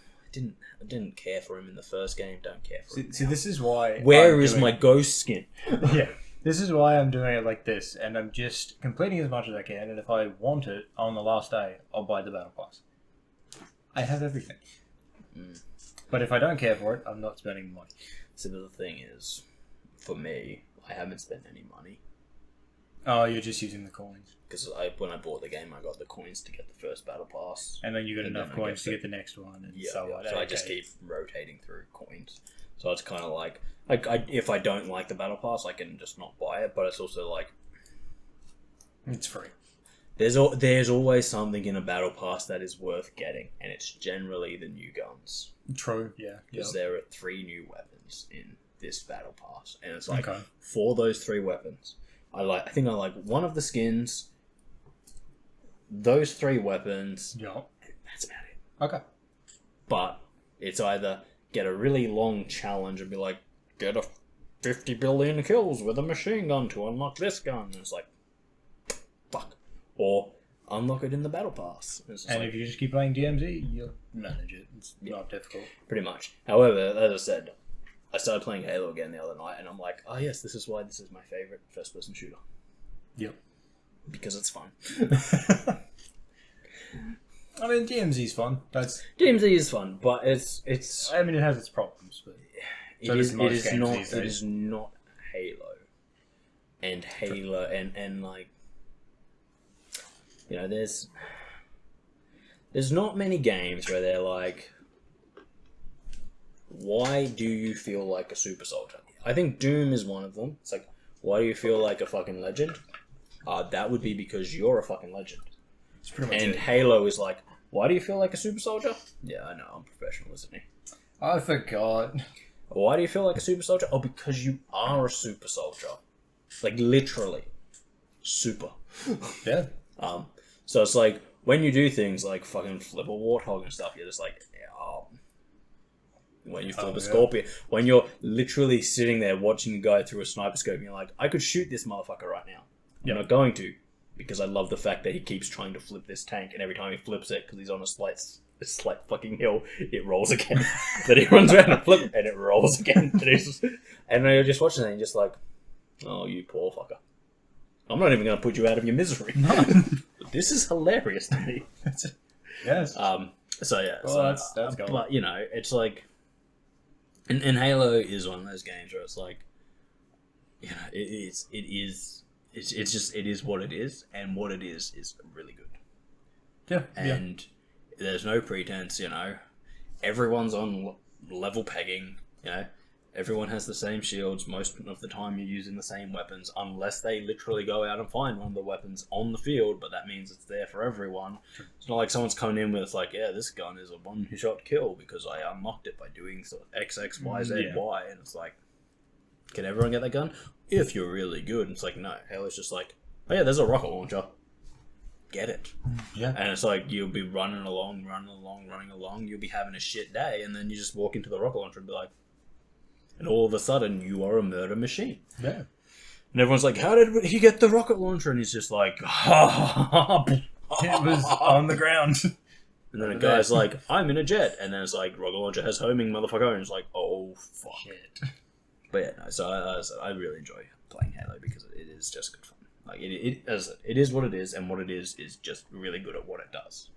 didn't care for him in the first game. Don't care for him. See, this is why. Where is my ghost skin? Yeah, this is why I'm doing it like this, and I'm just completing as much as I can. And if I want it on the last day, I'll buy the battle pass. I have everything. But if I don't care for it, I'm not spending money. So the thing is, for me, I haven't spent any money. Oh, you're just using the coins. Because when I bought the game, I got the coins to get the first battle pass. And then you got enough coins to get the next one, and so on. So I just keep rotating through coins. So it's kind of like if I don't like the battle pass, I can just not buy it. But it's also like it's free. There's always something in a battle pass that is worth getting, and it's generally the new guns. True. Yeah. Because there are 3 new weapons in this battle pass, and it's like for those 3 weapons, I think I like one of the skins. Those 3 weapons. Yeah. That's about it. Okay. But it's either get a really long challenge and be like, get a 50 billion kills with a machine gun to unlock this gun. And it's like, fuck. Or unlock it in the battle pass. And if you just keep playing DMZ, you'll manage it. It's not difficult. Pretty much. However, as I said, I started playing Halo again the other night, and I'm like, oh yes, this is why this is my favourite first-person shooter. Yep. Because it's fun. I mean, DMZ's fun. DMZ is fun, but it's. I mean, it has its problems, but it is not Halo, and like, there's not many games where they're like, why do you feel like a super soldier? I think Doom is one of them. It's like, why do you feel like a fucking legend? That would be because you're a fucking legend. It's pretty much and it. Halo is like, why do you feel like a super soldier? Yeah, I know, I'm professional, isn't he? I forgot. Why do you feel like a super soldier? Oh, because you are a super soldier. Like, literally. Super. Yeah. So it's like, when you do things like fucking flip a warthog and stuff, you're just like, when you flip a scorpion, when you're literally sitting there watching a guy through a sniper scope, and you're like, I could shoot this motherfucker right now. I'm not going to, because I love the fact that he keeps trying to flip this tank, and every time he flips it, because he's on a slight fucking hill, it rolls again. Then he runs around and flips, and it rolls again. And you're just watching it, and you're just like, oh, you poor fucker. I'm not even going to put you out of your misery. No. This is hilarious to me. Yes. So yeah. Well, that's going. But it's like, and Halo is one of those games where it's like, it is what it is, and what it is really good. Yeah. And there's no pretense, everyone's on level pegging, everyone has the same shields. Most of the time you're using the same weapons, unless they literally go out and find one of the weapons on the field, but that means it's there for everyone. It's not like someone's coming in with, it's like, yeah, this gun is a one-shot kill because I unlocked it by doing sort of X, X, Y, Z, Y, and it's like, can everyone get that gun? If you're really good. And it's like, no, Halo's just like, oh yeah, there's a rocket launcher. Get it. Yeah. And it's like, you'll be running along, you'll be having a shit day, and then you just walk into the rocket launcher and be like, and all of a sudden, you are a murder machine. Yeah. And everyone's like, how did he get the rocket launcher? And he's just like, it was on the ground. And then a guy's like, I'm in a jet. And then it's like, rocket launcher has homing, motherfucker. And it's like, oh, fuck. Shit. But yeah, no, so I really enjoy playing Halo because it is just good fun. Like, it is what it is, and what it is just really good at what it does.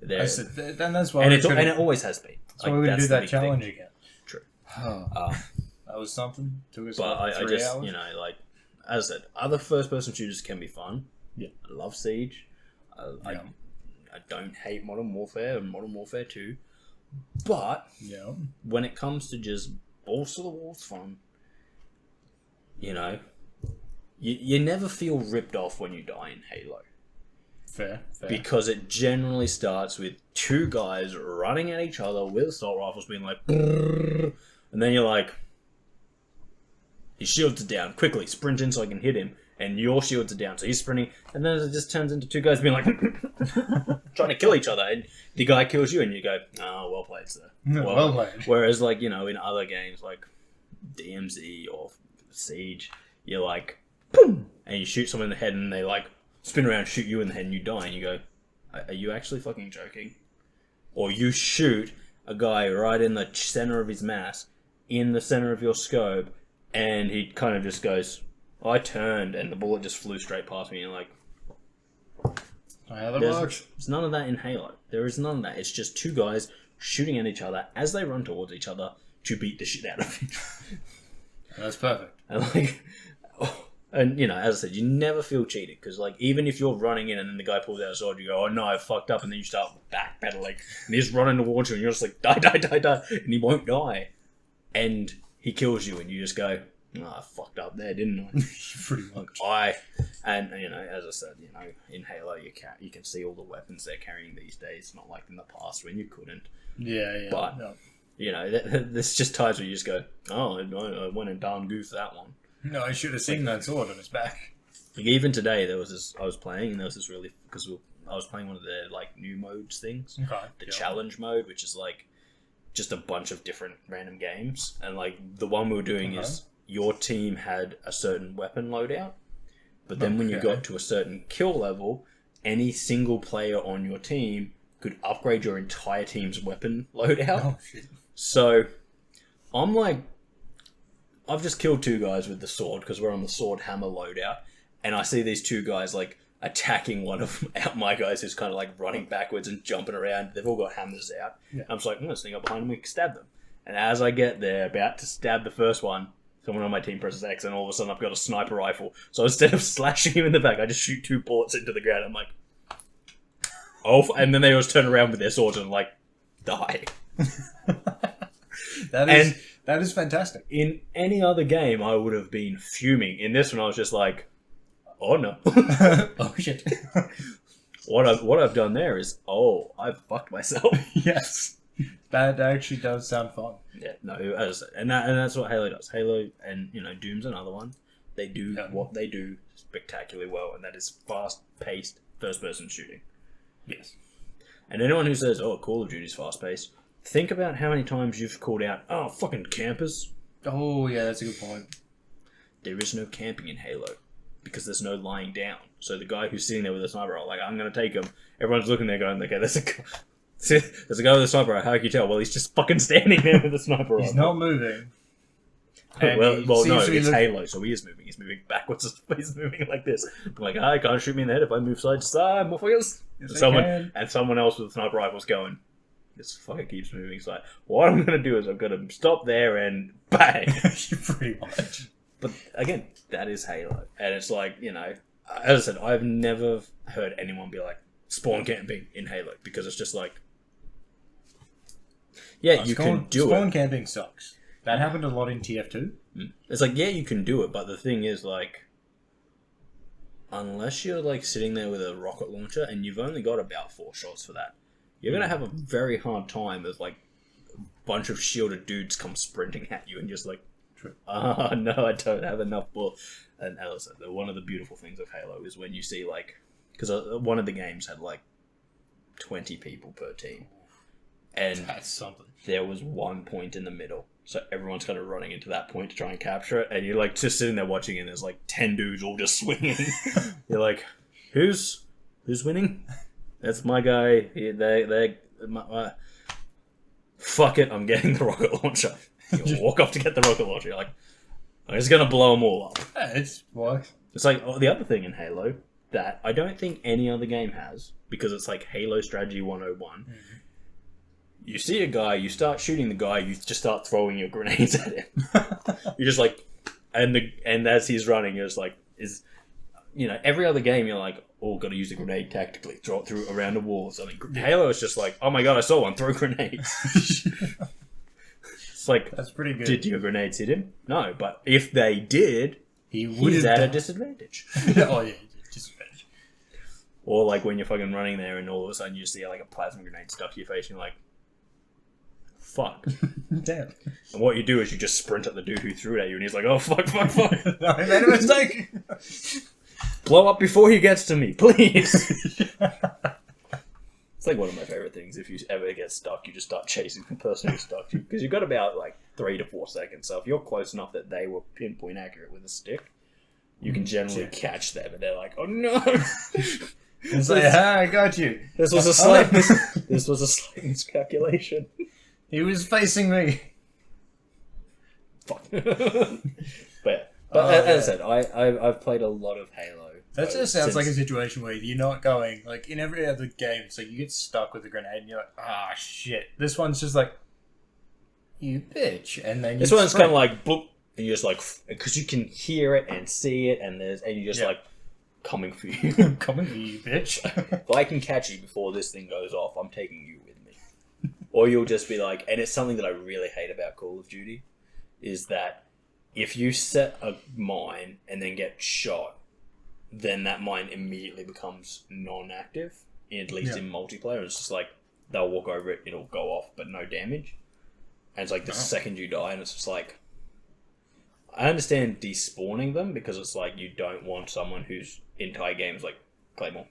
Then that's why and it always has been. That's why we're going to do that challenge again. True. That was something. Took us but like I 3 just, hours. like, as I said, other first-person shooters can be fun, Yeah. I love Siege. I don't hate Modern Warfare and Modern Warfare 2. But when it comes to just balls to the walls fun, you never feel ripped off when you die in Halo. Fair. Because it generally starts with two guys running at each other with assault rifles being like, brrr, and then you're like, his shields are down, quickly, sprint in so I can hit him, and your shields are down, so he's sprinting, and then it just turns into two guys being like, trying to kill each other, and the guy kills you, and you go, oh, well played, sir. Well played. Whereas, like, in other games, like DMZ or Siege, you're like, boom, and you shoot someone in the head, and they, like, spin around, shoot you in the head, and you die, and you go, are you actually fucking joking? Or you shoot a guy right in the center of his mass, in the center of your scope, and he kind of just goes, I turned, and the bullet just flew straight past me, and you're like, there's none of that in Halo. There is none of that. It's just two guys shooting at each other as they run towards each other to beat the shit out of each other. That's perfect. And like, and as I said, you never feel cheated because like even if you're running in and then the guy pulls out a sword, you go, oh no, I fucked up, and then you start backpedaling, and he's running towards you, and you're just like die, and he won't die, and he kills you, and you just go, oh, I fucked up there, didn't I? Pretty much. And as I said, in Halo you can see all the weapons they're carrying these days, not like in the past when you couldn't. Yeah. But there's just times where you just go, oh, I went and darn goofed that one. No, I should have seen that sword on his back. Like even today, I was playing, and there was this because I was playing one of the like new modes things, the challenge mode, which is like just a bunch of different random games, and like the one we were doing is your team had a certain weapon loadout, but then when you got to a certain kill level, any single player on your team could upgrade your entire team's weapon loadout. Oh shit! So I'm like, I've just killed two guys with the sword because we're on the sword hammer loadout, and I see these two guys like attacking one of my guys who's kind of like running backwards and jumping around. They've all got hammers out. Yeah. I'm just like, I'm gonna sneak up behind them and stab them. And as I get there, about to stab the first one, someone on my team presses X, and all of a sudden I've got a sniper rifle. So instead of slashing him in the back, I just shoot two bullets into the ground. I'm like, oh, and then they always turn around with their swords and like die. That is fantastic. In any other game, I would have been fuming. In this one, I was just like, oh no. Oh shit. What I've done there is, I've fucked myself. Yes. That actually does sound fun. Yeah, no, and that's what Halo does. Halo and Doom's another one. They do what they do spectacularly well, and that is fast-paced first-person shooting. Yes. And anyone who says, Call of Duty's fast-paced, think about how many times you've called out, oh, fucking campers. Oh, yeah, that's a good point. There is no camping in Halo because there's no lying down. So the guy who's sitting there with a sniper rifle, like, I'm going to take him. Everyone's looking there going, okay, there's a guy with a sniper rifle. How can you tell? Well, he's just fucking standing there with a sniper rifle. He's not moving. Well, no, it's Halo, so he is moving. He's moving backwards. He's moving like this. I'm like, I can't shoot me in the head if I move side to side. Motherfuckers. And someone else with a sniper rifle's going, this fucker keeps moving. So what I'm going to do is I'm going to stop there and bang. Pretty much. But again, that is Halo. And it's like, as I said, I've never heard anyone be like, spawn camping in Halo. Because it's just like, you can do it. Spawn camping sucks. That happened a lot in TF2. It's like, you can do it, but the thing is, like, unless you're, like, sitting there with a rocket launcher and you've only got about 4 shots for that, you're going to have a very hard time as, like, a bunch of shielded dudes come sprinting at you and just like, no, I don't have enough bullets. And as I said, one of the beautiful things of Halo is when you see, like, because one of the games had, like, 20 people per team. And that's something. There was one point in the middle. So everyone's kind of running into that point to try and capture it. And you're like just sitting there watching and there's like 10 dudes all just swinging. You're like, who's winning? That's my guy. Fuck it, I'm getting the rocket launcher. You walk off to get the rocket launcher. You're like, I'm just going to blow them all up. It's like the other thing in Halo that I don't think any other game has, because it's like Halo Strategy 101. Mm-hmm. You see a guy, you start shooting the guy, you just start throwing your grenades at him. You're just like, and as he's running, you're just like, every other game you're like, oh, got to use a grenade tactically, throw it through around a wall or something. Halo is just like, oh my god, I saw one, throw grenades. It's like, that's pretty good. Did your grenades hit him? No, but if they did, he's at a disadvantage. Oh yeah, disadvantage. Or like when you're fucking running there and all of a sudden you see like a plasma grenade stuck to your face and you're like, fuck. Damn. And what you do is you just sprint at the dude who threw it at you and he's like, oh fuck. I made a mistake. Blow up before he gets to me, please. It's like one of my favorite things. If you ever get stuck, you just start chasing the person who stuck you. Because you've got about like 3 to 4 seconds. So if you're close enough that they were pinpoint accurate with a stick, you can generally catch them and they're like, oh no. It's like, I got you. This was a slight miscalculation. He was facing me. Fuck. But as I said, I've played a lot of Halo. That just sounds like a situation where you're not going, like, in every other game, it's like you get stuck with a grenade and you're like, ah, shit. This one's just like, you bitch. And then this one's kind of like, boop, and you're just like, because you can hear it and see it, and you're just like, coming for you. Coming for you, bitch. If I can catch you before this thing goes off, I'm taking you with me. Or you'll just be like, and it's something that I really hate about Call of Duty, is that if you set a mine and then get shot, then that mine immediately becomes non-active, at least in multiplayer. It's just like, they'll walk over it, it'll go off, but no damage. And it's like the second you die, and it's just like, I understand despawning them, because it's like, you don't want someone whose entire game is like, Claymore.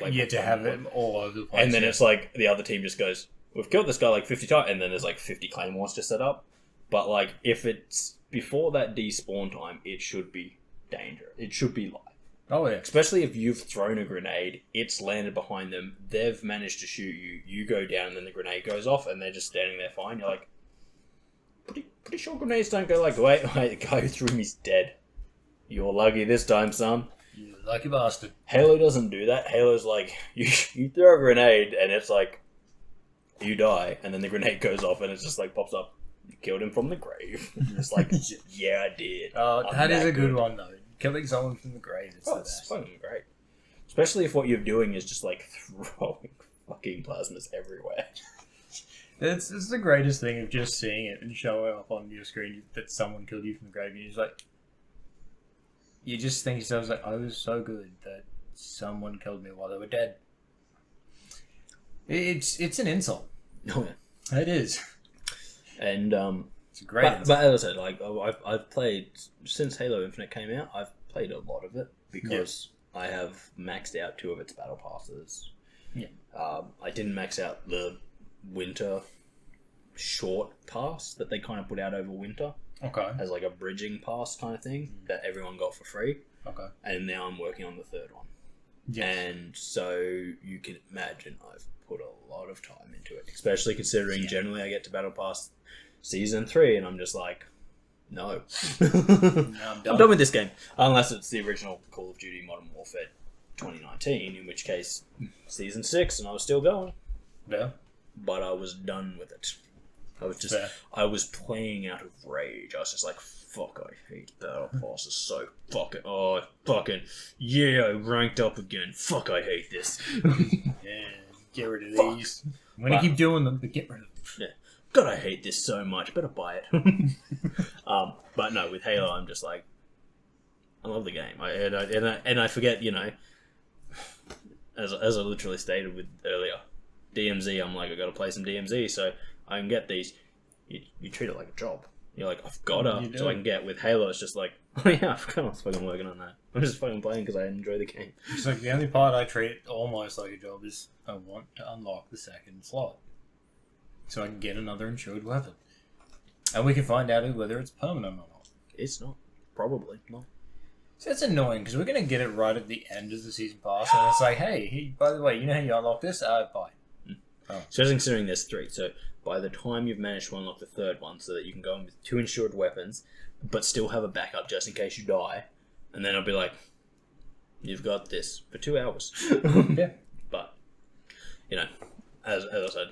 Yeah, to have it all over the place. And then it's like, the other team just goes, we've killed this guy like 50 times, and then there's like 50 Claymores to set up. But like, if it's before that despawn time, it should be danger. It should be live. Oh yeah. Especially if you've thrown a grenade, it's landed behind them, they've managed to shoot you, you go down, and then the grenade goes off, and they're just standing there fine. You're like, pretty sure grenades don't go like, wait, the guy who threw me's dead. You're lucky this time, son. You lucky bastard. Halo doesn't do that. Halo's like, you throw a grenade, and it's like, you die, and then the grenade goes off, and it just like pops up. You killed him from the grave. It's like, yeah, I did. That is a good one, though. Killing someone from the grave is the best. It's fucking great. Especially if what you're doing is just like throwing fucking plasmas everywhere. It's the greatest thing of just seeing it and showing up on your screen that someone killed you from the grave. And you're just like, you just think to yourself, like, I was so good that someone killed me while they were dead. It's an insult. Oh yeah, it is. And it's a great. But as I said, like I've played since Halo Infinite came out. I've played a lot of it because I have maxed out 2 of its battle passes. Yeah. I didn't max out the winter short pass that they kind of put out over winter. Okay. As like a bridging pass kind of thing that everyone got for free. Okay. And now I'm working on the 3rd one. Yes. And so you can imagine I've put a lot of time into it, especially considering generally I get to Battle Pass Season 3 and I'm just like, no. I'm done with this game. Unless it's the original Call of Duty Modern Warfare 2019, in which case Season 6 and I was still going. Yeah. But I was done with it. I was playing out of rage. I was just like, fuck, I hate Battle Passes so fucking... Oh, fucking... Yeah, I ranked up again. Fuck, I hate this. Yeah, get rid of these. I'm going to keep doing them, but get rid of them. Yeah. God, I hate this so much. Better buy it. But no, with Halo, I'm just like... I love the game. And I forget, you know... As I literally stated with earlier, DMZ, I'm like, I got to play some DMZ, so I can get these. You treat it like a job. You're like, I've got to, so I can get. With Halo, it's just like, oh yeah, I forgot I was fucking working on that. I'm just fucking playing because I enjoy the game. It's like the only part I treat almost like a job is I want to unlock the 2nd slot, so I can get another insured weapon, and we can find out whether it's permanent or not. It's not. Probably not. So that's annoying because we're going to get it right at the end of the season pass, and it's like, hey, by the way, you know how you unlock this? Bye. Oh. So considering there's 3, so by the time you've managed to unlock the 3rd one, so that you can go in with 2 insured weapons, but still have a backup just in case you die, and then I'll be like, you've got this for 2 hours. Yeah. But, you know, as I said,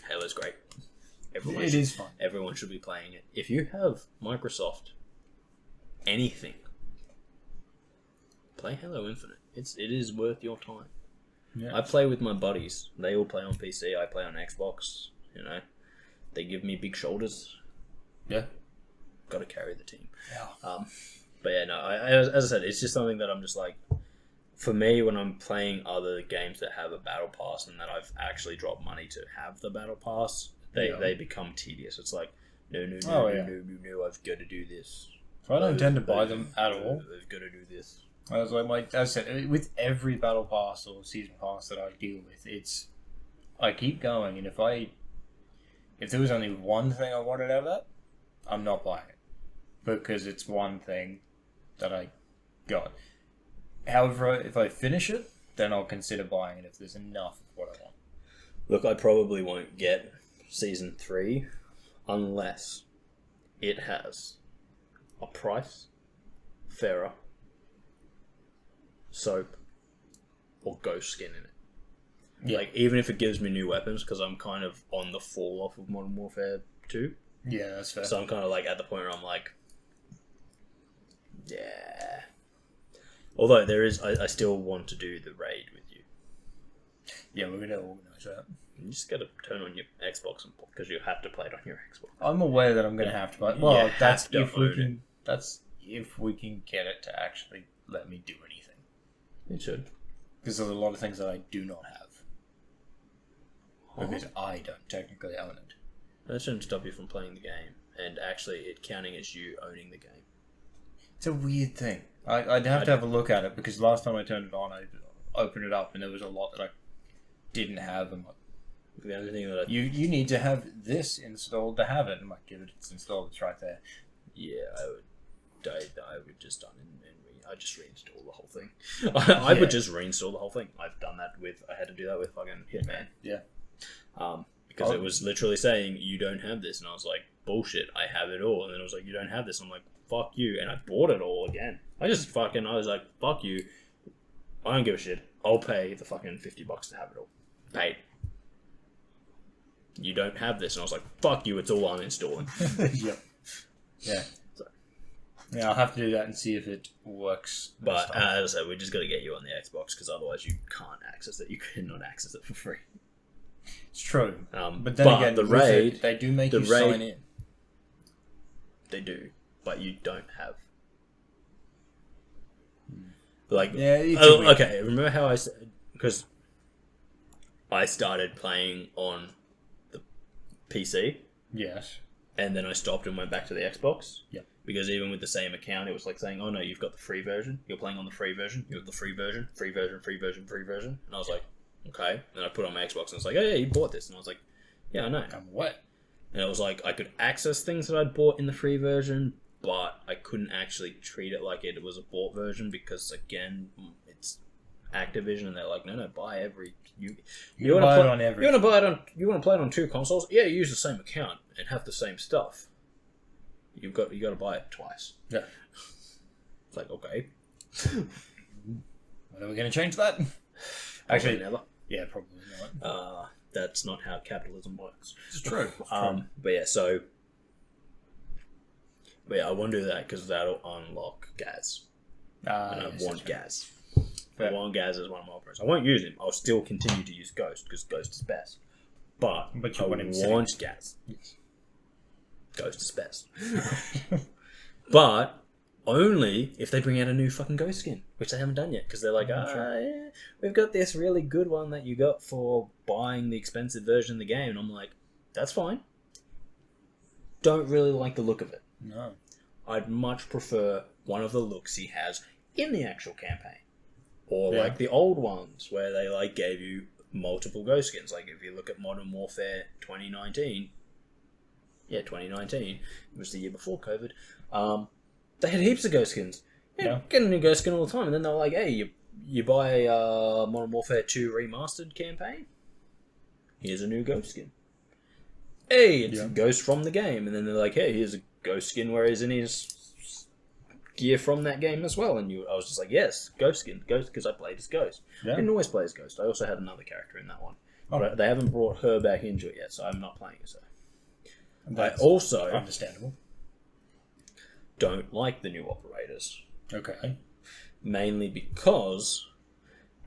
Halo's great. It is fun. Everyone should be playing it. If you have Microsoft anything, play Halo Infinite. It is worth your time. Yeah. I play with my buddies. They all play on PC. I play on Xbox. You know, they give me big shoulders. Yeah. Got to carry the team. Yeah. But yeah, no. As I said, it's just something that I'm just like. For me, when I'm playing other games that have a battle pass and that I've actually dropped money to have the battle pass, they become tedious. It's like, no, I've got to do this. So I don't tend to buy them at all. I've got to do this. I was like, as I said, with every battle pass or season pass that I deal with, I keep going, and if there was only one thing I wanted out of that, I'm not buying it because it's one thing that I got. However, if I finish it, then I'll consider buying it if there's enough of what I want. Look, I probably won't get Season 3 unless it has a price, fairer, soap, or ghost skin in it. Yeah. Like, even if it gives me new weapons, because I'm kind of on the fall off of Modern Warfare 2. Yeah, that's fair. So I'm kind of like at the point where I'm like, yeah. Although I still want to do the raid with you. Yeah, we're going to organise that. You just got to turn on your Xbox because you have to play it on your Xbox. I'm aware that I'm going to have to play it. Well, that's if we can get it to actually let me do anything. It should. Because there's a lot of things that I do not have. Because I don't technically own it. That shouldn't stop you from playing the game and actually it counting as you owning the game. It's a weird thing. I'd have to have a look at it because last time I turned it on, I opened it up and there was a lot that I didn't have. And the only thing that you need to have this installed to have it. And I give it, it's installed. It's right there. Yeah, I would just I just reinstall the whole thing. I would just reinstall the whole thing. I've done that I had to do that with fucking Hitman. Yeah. Because it was literally saying you don't have this, and I was like, bullshit, I have it all. And then it was like, you don't have this. I'm like, fuck you, and I bought it all again. I was like, fuck you. I don't give a shit. I'll pay the fucking $50 to have it all. Paid. You don't have this, and I was like, fuck you. It's all I'm installing. Yep. Yeah. So. Yeah, I'll have to do that and see if it works. But as I said, we just got to get you on the Xbox because otherwise you can't access it. You cannot access it for free. It's true. But then again, the raid, they do make you sign in. They do, but you don't have. Like, yeah, okay, remember how I said, because I started playing on the PC. Yes. And then I stopped and went back to the Xbox. Yeah. Because even with the same account, it was like saying, oh no, you've got the free version. You're playing on the free version. You have the free version. And I was like, okay. And I put on my Xbox and it's like, oh yeah, you bought this. And I was like, yeah, I know. What? And it was like, I could access things that I'd bought in the free version, but I couldn't actually treat it like it was a bought version because, again, it's Activision and they're like, no, buy every... You want to play it on every... You want to play it on two consoles? Yeah, use the same account and have the same stuff. You got to buy it twice. Yeah. It's like, okay. When are we going to change that? Actually, never. Yeah, probably not. That's not how capitalism works. It's true. But yeah, I won't do that because that'll unlock Gaz. And I want Gaz. I want Gaz as one of my operators. I won't use him. I'll still continue to use Ghost because Ghost is best. But you I want Gaz. Yes. Ghost is best. But only if they bring out a new fucking Ghost skin, which they haven't done yet because they're like, yeah, we've got this really good one that you got for buying the expensive version of the game. And I'm like, that's fine. Don't really like the look of it. No. I'd much prefer one of the looks he has in the actual campaign. Or like the old ones where they like gave you multiple ghost skins. Like if you look at Modern Warfare 2019, yeah, 2019, it was the year before COVID, they had heaps of ghost skins. Yeah, get a new ghost skin all the time. And then they were like, hey, you buy Modern Warfare 2 Remastered campaign, here's a new ghost skin. Hey, it's a ghost from the game. And then they're like, hey, here's a ghost skin where he's in his gear from that game as well. And I was just like, yes, ghost skin, ghost, because I played as Ghost. I didn't always play as Ghost. I also had another character in that one. But they haven't brought her back into it yet, so I'm not playing as her. That's I also understandable. Don't like the new operators. Okay. mainly because,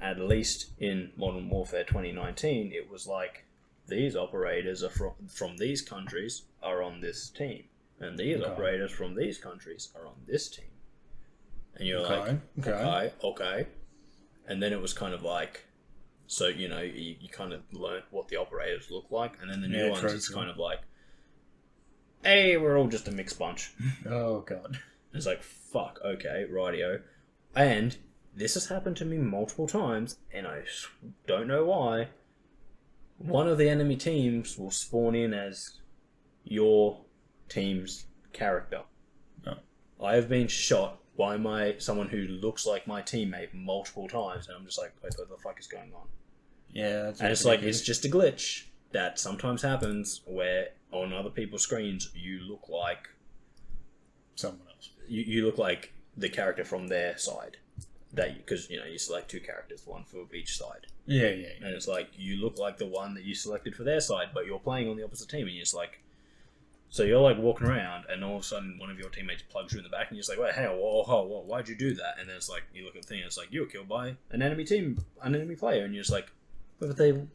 at least in Modern Warfare 2019, it was like, these operators are from these countries are on this team, and these operators from these countries are on this team. And you're like, okay. And then it was kind of like, so, you kind of learnt what the operators look like, and then the new ones, it's kind of like, hey, we're all just a mixed bunch. Oh, God. It's like, fuck, okay, rightio. And this has happened to me multiple times, and I don't know why. One of the enemy teams will spawn in as your team's character. Oh. I have been shot by someone who looks like my teammate multiple times, and I'm just like, wait, what the fuck is going on? Yeah, that's and it's like, it's just a glitch that sometimes happens where on other people's screens you look like someone else. You look like the character from their side. Because you select two characters, one for each side. Yeah. And it's like, you look like the one that you selected for their side, but you're playing on the opposite team, and you're just like, so you're like walking around, and all of a sudden one of your teammates plugs you in the back, and you're just like, wait, hey, whoa, why'd you do that? And then it's like, you look at the thing, and it's like, you were killed by an enemy player, and you're just like, but they've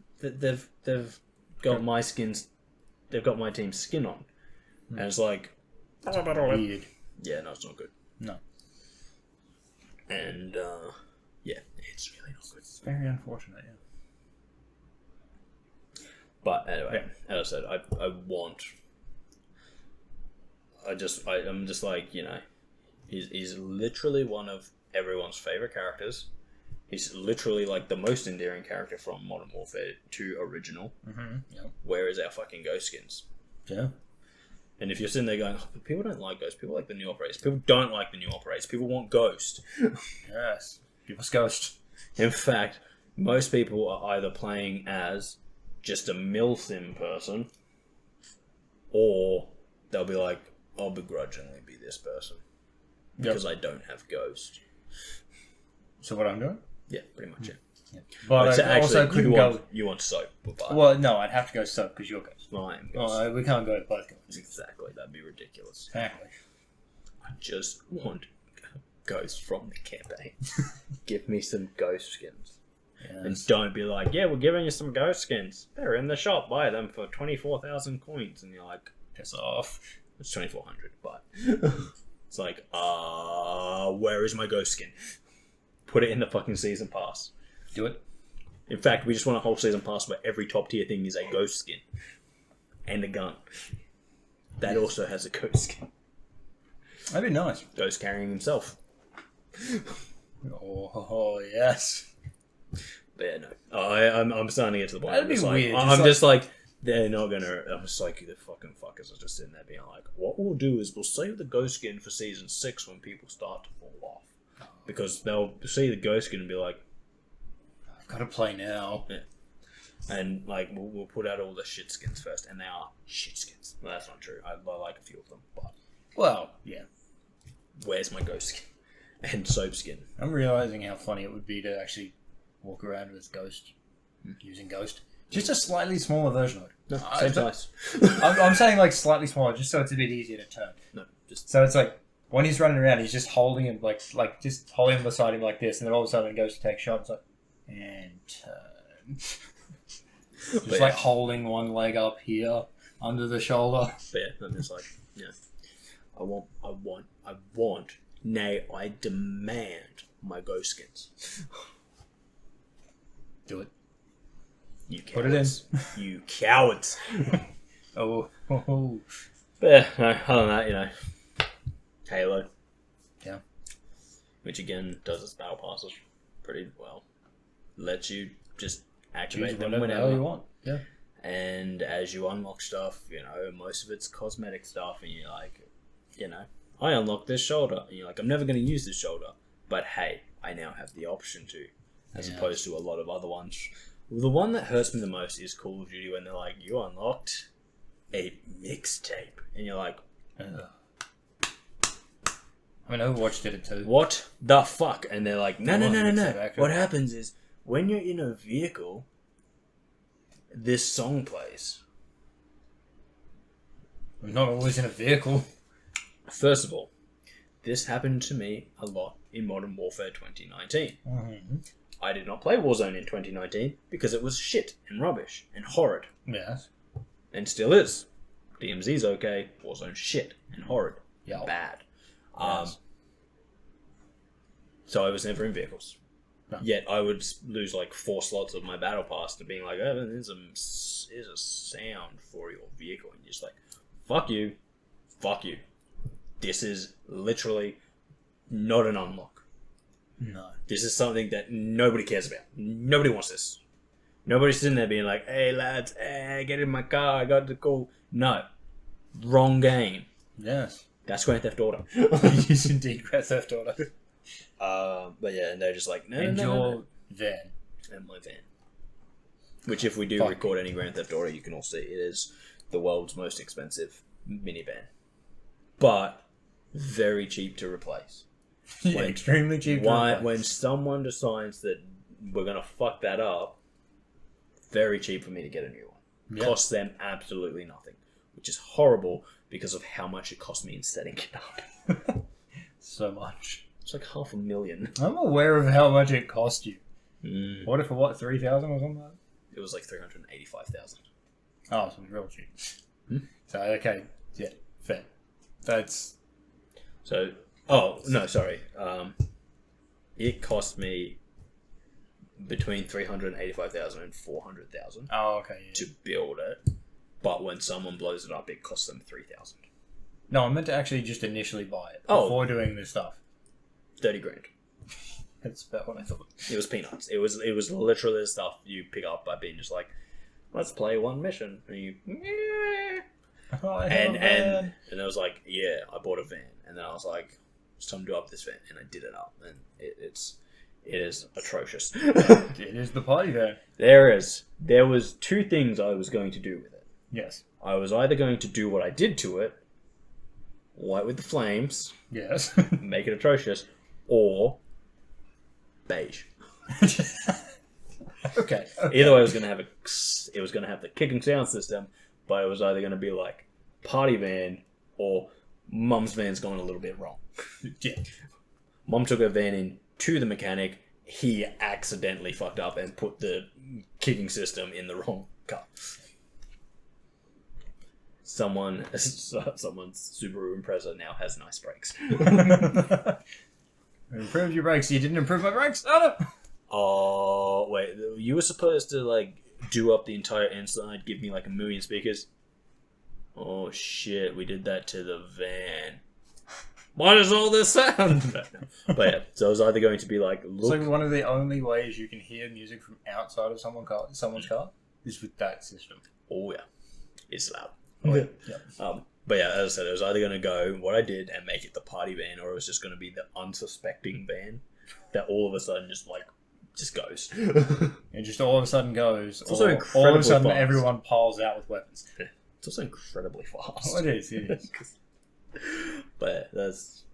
got my skins, they've got my team's skin on, and it's like, weird. Yeah, no, it's not good. No. And yeah, it's really not good. It's very unfortunate, yeah. But anyway, as I said, I'm just like, he's literally one of everyone's favorite characters. He's literally like the most endearing character from Modern Warfare 2 original. Mm-hmm. Yep. Where is our fucking ghost skins? Yeah. And if you're sitting there going, but people don't like Ghost, people like the new operators. People don't like the new operators. People want Ghost. Yes. Give us Ghost. In fact, most people are either playing as just a milsim person, or they'll be like, I'll begrudgingly be this person. Because I don't have Ghost. So what I'm doing? Yeah, pretty much it. Yeah. But I also couldn't go... You want Soap. Well, no, I'd have to go Soap because you're Ghost. I am Ghost. We can't go to both Ghosts. Exactly, that'd be ridiculous. Exactly. I just want Ghost from the campaign. Give me some Ghost skins. Yes. And don't be like, yeah, we're giving you some Ghost skins. They're in the shop, buy them for 24,000 coins. And you're like, piss off. It's 2,400, but it's like, where is my Ghost skin? Put it in the fucking season pass. Do it. In fact, we just want a whole season pass where every top tier thing is a Ghost skin. And a gun. That also has a Ghost skin. That'd be nice. Ghost carrying himself. Oh, yes. But yeah, no. I'm starting to get to the point. That'd be weird. I'm just like, they're not gonna. I'm just like, the fucking fuckers are just sitting there being like, what we'll do is we'll save the Ghost skin for season 6 when people start to fall off. Because they'll see the Ghost skin and be like, I've got to play now. Yeah. And like, we'll put out all the shit skins first, and they are shit skins. Well, that's not true. I like a few of them, but well, yeah. Where's my Ghost skin and Soap skin? I'm realizing how funny it would be to actually walk around with Ghost, using Ghost. Just a slightly smaller version of it. No, same size. I'm saying like slightly smaller, just so it's a bit easier to turn. No, just so it's like when he's running around, he's just holding him like just holding him beside him like this, and then all of a sudden it goes to take shots, like and turn. Just like holding one leg up here under the shoulder. But yeah, I'm just like, yeah. I want, nay, I demand my Ghost skins. Do it. You cowards. Put it in. You cowards. Oh. But yeah, no, other than that, Halo. Yeah. Which again does its battle passes pretty well. Lets you just activate them whenever you want. Yeah. And as you unlock stuff, most of it's cosmetic stuff, and you're like, I unlocked this shoulder, and you're like, I'm never going to use this shoulder, but hey, I now have the option to, as opposed to a lot of other ones. The one that hurts me the most is Call of Duty when they're like, you unlocked a mixtape, and you're like, I mean, Overwatch did it too. What the fuck? And they're like, no. What happens is, when you're in a vehicle, this song plays. I'm not always in a vehicle. First of all, this happened to me a lot in Modern Warfare 2019. Mm-hmm. I did not play Warzone in 2019 because it was shit and rubbish and horrid. Yes. And still is. DMZ's okay, Warzone's shit and horrid. Yeah. Bad. Yes. So I was never in vehicles. No. Yet I would lose like 4 slots of my battle pass to being like, oh, there's a sound for your vehicle. And you're just like, fuck you. Fuck you. This is literally not an unlock. No. This is something that nobody cares about. Nobody wants this. Nobody's sitting there being like, hey lads, get in my car, I got to go. No. Wrong game. Yes. That's Grand Theft Auto. It is indeed Grand Theft Auto. But yeah, and they're just like, no. Your van. And my van. Which if we do record any Grand Theft Auto, you can all see it is the world's most expensive minivan. But very cheap to replace. Extremely cheap to replace. When someone decides that we're going to fuck that up, very cheap for me to get a new one. Yeah. Costs them absolutely nothing. Which is horrible because of how much it cost me in setting it up. So much. It's like $500,000. I'm aware of how much it cost you. Mm. What if for what, 3,000 or something like that? It was like 385,000. Oh, so it's real cheap. Hmm? So, okay, yeah, fair. That's... So, oh, no, sorry. It cost me between 385,000 and 400,000 Oh, okay, yeah. to build it. But when someone blows it up, it costs them 3,000. No, I meant to actually just initially buy it before doing this stuff. 30 grand. That's about what I thought. It was peanuts. It was literally the stuff you pick up by being just like, let's play one mission. And you, and I was like, yeah, I bought a van. And then I was like, it's time to do up this van. And I did it up. And it is atrocious. It is the party van. There was 2 things I was going to do with it. Yes. I was either going to do what I did to it, light with the flames, Yes. make it atrocious, or beige. Okay. Either way, it was going to have the kicking sound system, but it was either going to be like party van or Mum's van's gone a little bit wrong. Yeah. Mum took her van in to the mechanic. He accidentally fucked up and put the kicking system in the wrong car. Someone's Subaru Impreza now has nice brakes. Improved your brakes. You didn't improve my brakes? Oh, no. Oh, wait. You were supposed to, like, do up the entire inside, give me, like, 1 million speakers? Oh, shit. We did that to the van. What is all this sound? But yeah, so it was either going to be, like, It's like one of the only ways you can hear music from outside of someone's car is with that system. Oh, yeah. It's loud. Oh, yeah. But yeah, as I said, it was either going to go what I did and make it the party van, or it was just going to be the unsuspecting van that all of a sudden just goes. It just all of a sudden goes. It's also all of a sudden fast. everyone piles out with weapons. It's also incredibly fast. Oh, it is. But that's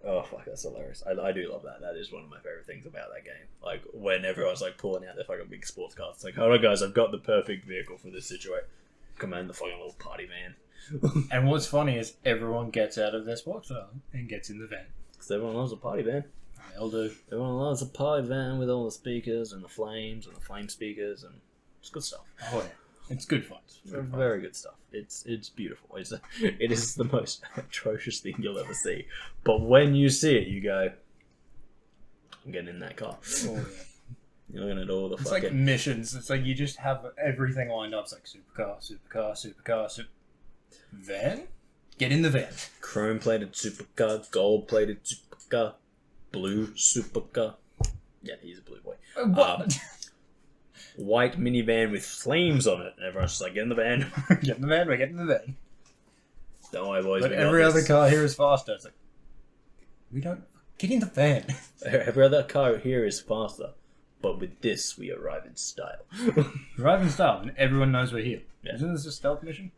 hilarious. I do love that. That is one of my favorite things about that game. Like when everyone's like pulling out their fucking big sports cars. It's like, hold on guys, I've got the perfect vehicle for this situation. Command the fucking little party van. And what's funny is everyone gets out of their sports car and gets in the van. Because everyone loves a party van. They'll do. Everyone loves a party van with all the speakers and the flames and the flame speakers, and it's good stuff. Oh yeah, it's good fun. Very good stuff. It's beautiful. It is the most atrocious thing you'll ever see. But when you see it, you go, I'm getting in that car. Oh, yeah. You're looking at all the It's fucking... like missions. It's like you just have everything lined up. It's like supercar. Van? Get in the van. Chrome-plated supercar, gold-plated supercar, blue supercar. Yeah, he's a blue boy. What? White minivan with flames on it. And everyone's just like, get in the van. Get in the van, we're getting in the van. Don't worry, boys. But we got every this. other car here is faster. It's like, we don't... Get in the van. Every other car here is faster. But with this, we arrive in style. Arrive in style, and everyone knows we're here. Yeah. Isn't this a stealth mission?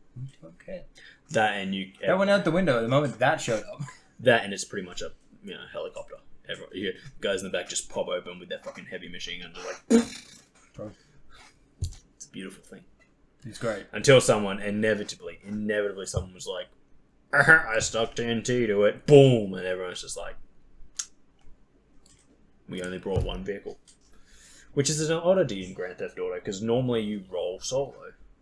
Okay. That and you... That went out the window the moment that showed up. That and it's pretty much a helicopter. Everyone, you hear guys in the back just pop open with their fucking heavy machine guns. Like, it's a beautiful thing. It's great. Until someone inevitably someone was like, I stuck TNT to it, boom, and everyone's just like, We only brought one vehicle. Which is an oddity in Grand Theft Auto, because normally you roll solo.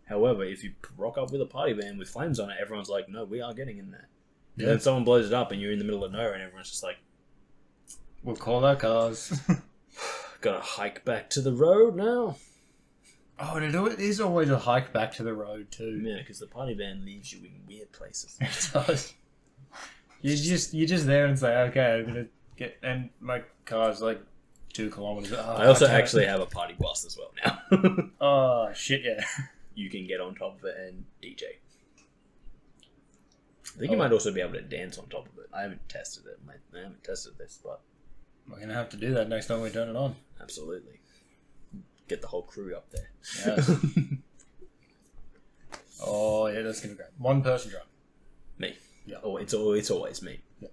However, if you rock up with a party van with flames on it, everyone's like, no, we are getting in there. Yeah. And then someone blows it up and you're in the middle of nowhere and everyone's just like... We'll call our cars. Gotta hike back to the road now. Oh, and it is always a hike back to the road too. Yeah, because the party van leaves you in weird places. It does. You're just there and say, okay, I'm gonna get... And my car's like 2 kilometers. Oh, I also actually have a party bus as well now. Oh, shit, yeah. You can get on top of it and DJ. I think you might also be able to dance on top of it. I haven't tested it. I haven't tested this, but... We're going to have to do that next time we turn it on. Absolutely. Get the whole crew up there. Yes. Oh, yeah, that's going to be great. One person drive. Me. Yeah. Oh, it's always me. Yeah.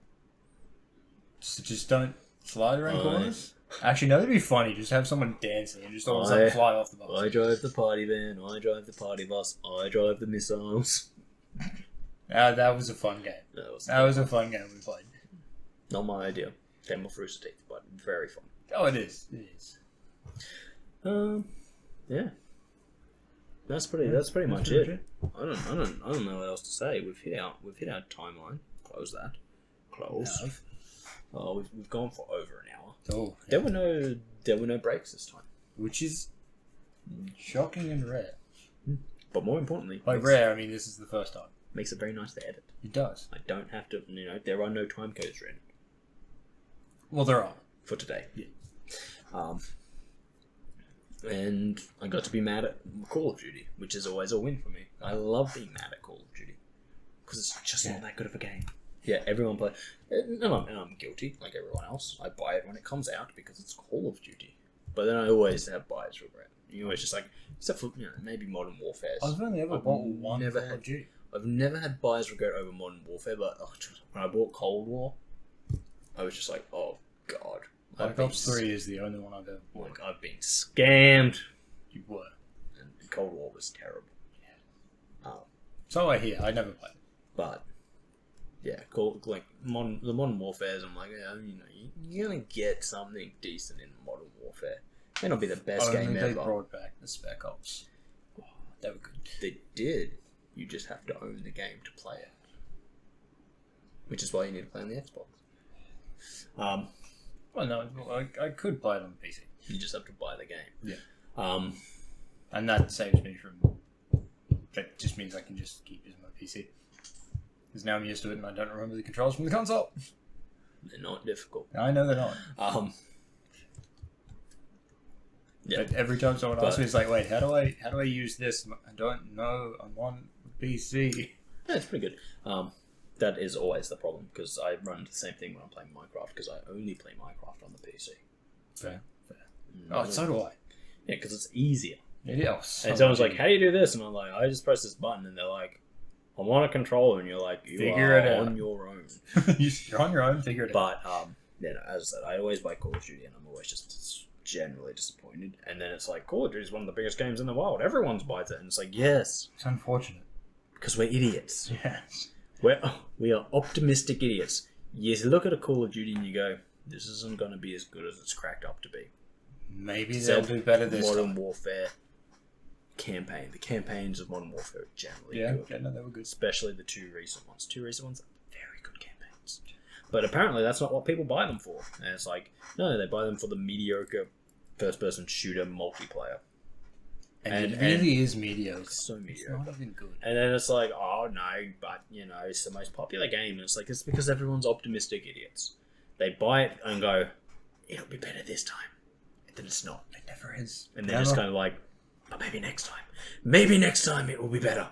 So just don't slide around corners. Actually, no, that'd be funny. Just have someone dancing and just all of a sudden fly off the bus. I drive the party van. I drive the party bus. I drive the missiles. That was a fun game. That was a fun game we played. Not my idea. Game of Rooster Teeth, but very fun. Oh, it is. It is. Yeah. That's pretty much it. I don't know what else to say. We've hit our timeline. Close that. Close. Oh, we've gone for over an hour. Oh, yeah. There were no breaks this time, which is shocking and rare. But more importantly, by rare, I mean this is the first time. Makes it very nice to edit. It does. I don't have to. There are no time codes written. Well, there are for today. Yeah. And I got to be mad at Call of Duty, which is always a win for me. I love being mad at Call of Duty because it's just not that good of a game. Yeah, everyone plays, and I'm guilty, like everyone else. I buy it when it comes out because it's Call of Duty. But then I always have buyer's regret. You always just like, except for maybe Modern Warfare. I've only ever bought one Call of Duty. I've never had buyer's regret over Modern Warfare, but when I bought Cold War, I was just like, oh god. Black Ops 3 is the only one I've ever bought. Like, I've been scammed. You were. And Cold War was terrible. Yeah. So I hear. I never played it. But yeah, the Modern Warfares, I'm like, you're gonna get something decent in Modern Warfare. May not be the best game ever. They brought back the Spec Ops. Oh, they were good. They did. You just have to own the game to play it, which is why you need to play on the Xbox. Well, no, I could play it on PC. You just have to buy the game. Yeah. And that saves me from. That just means I can just keep using my PC. Because now I'm used to it and I don't remember the controls from the console. They're not difficult. I know they're not. Yeah. But every time someone asks me, it's like, wait, how do I use this? I don't know. I'm on PC. Yeah, it's pretty good. That is always the problem because I run the same thing when I'm playing Minecraft because I only play Minecraft on the PC. Fair. Oh, so do I. Yeah, because it's easier. It is. And someone's like, how do you do this? And I'm like, I just press this button, and they're like, I'm on a controller, and you're like, figure it out on your own. You're on your own, figure it out. But, as I said, I always buy Call of Duty, and I'm always just generally disappointed. And then it's like, Call of Duty is one of the biggest games in the world. Everyone buys it. And it's like, yes. It's unfortunate. Because we're idiots. Yes. We are optimistic idiots. You look at a Call of Duty and you go, this isn't going to be as good as it's cracked up to be. Maybe they'll do better this time. Modern Warfare campaign. The campaigns of Modern Warfare are generally good. Yeah, no, they were good. Especially the two recent ones. Two recent ones are very good campaigns. But apparently that's not what people buy them for. And it's like, no, they buy them for the mediocre first-person shooter multiplayer. And it really is mediocre. It's so mediocre. It's not even good. And then it's like, oh no, but it's the most popular game. And it's like, it's because everyone's optimistic idiots. They buy it and go, it'll be better this time. And then it's not. It never is. And they're just kind of like, but maybe next time. Maybe next time it will be better.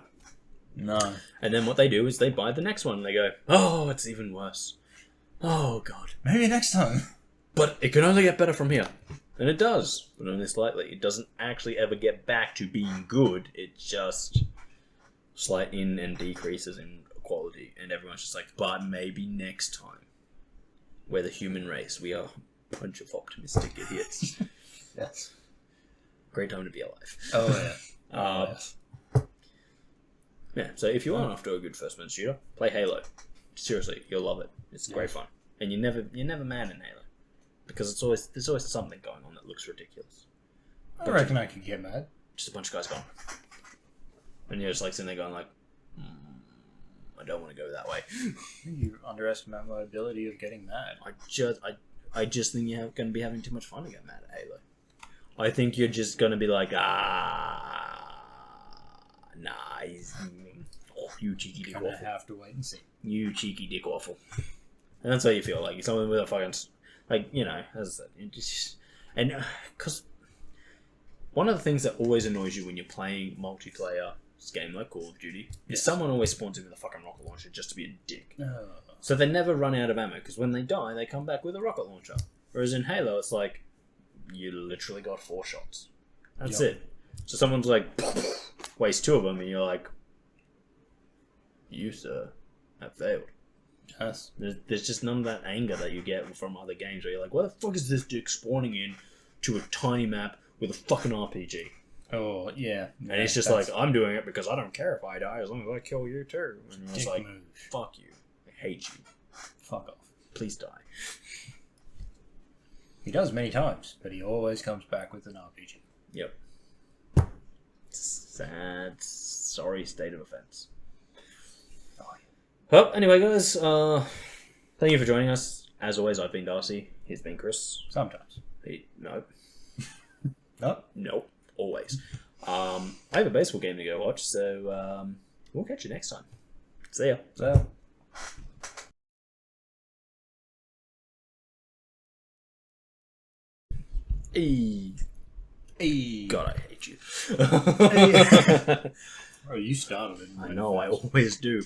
No. And then what they do is they buy the next one and they go, oh, it's even worse. Oh god. Maybe next time. But it can only get better from here. And it does, but only slightly. It doesn't actually ever get back to being good. It just slight in and decreases in quality. And everyone's just like, but maybe next time. We're the human race. We are a bunch of optimistic idiots. Yes. Great time to be alive. Oh, yeah. Yes. Yeah, so if you are after a good first-person shooter, play Halo. Seriously, you'll love it. It's great fun. And you're never mad in Halo. because there's always something going on that looks ridiculous. I reckon I could get mad. Just a bunch of guys gone, and you're just like sitting there going like, I don't want to go that way. You underestimate my ability of getting mad. I just think you're going to be having too much fun to get mad at Halo. I think you're just going to be like, nice. Oh, you cheeky dick waffle. I'm gonna have to wait and see. You cheeky dick waffle. And that's how you feel. Like, you're someone with a fucking, like, you know, as I said, and because one of the things that always annoys you when you're playing multiplayer game like Call of Duty is someone always spawns in with a fucking rocket launcher just to be a dick. So they never run out of ammo, because when they die, they come back with a rocket launcher. Whereas in Halo, it's like, you literally got 4 shots. That's it. So someone's like, waste 2 of them, and you're like, you, sir, have failed. Yes. There's just none of that anger that you get from other games where you're like, why the fuck is this dick spawning in to a tiny map with a fucking RPG? Oh, yeah. And it's just like, I'm doing it because I don't care if I die as long as I kill you too. And you're just like, fuck you. I hate you. Fuck off. Please die. He does many times, but he always comes back with an RPG. Yep. Sad, sorry state of offense. Oh, yeah. Well, anyway, guys, thank you for joining us. As always, I've been Darcy. He's been Kris. Sometimes. No. No? No. Always. I have a baseball game to go watch, so we'll catch you next time. See ya. So. Hey. God, I hate you. Oh, you started it. I know, I always do.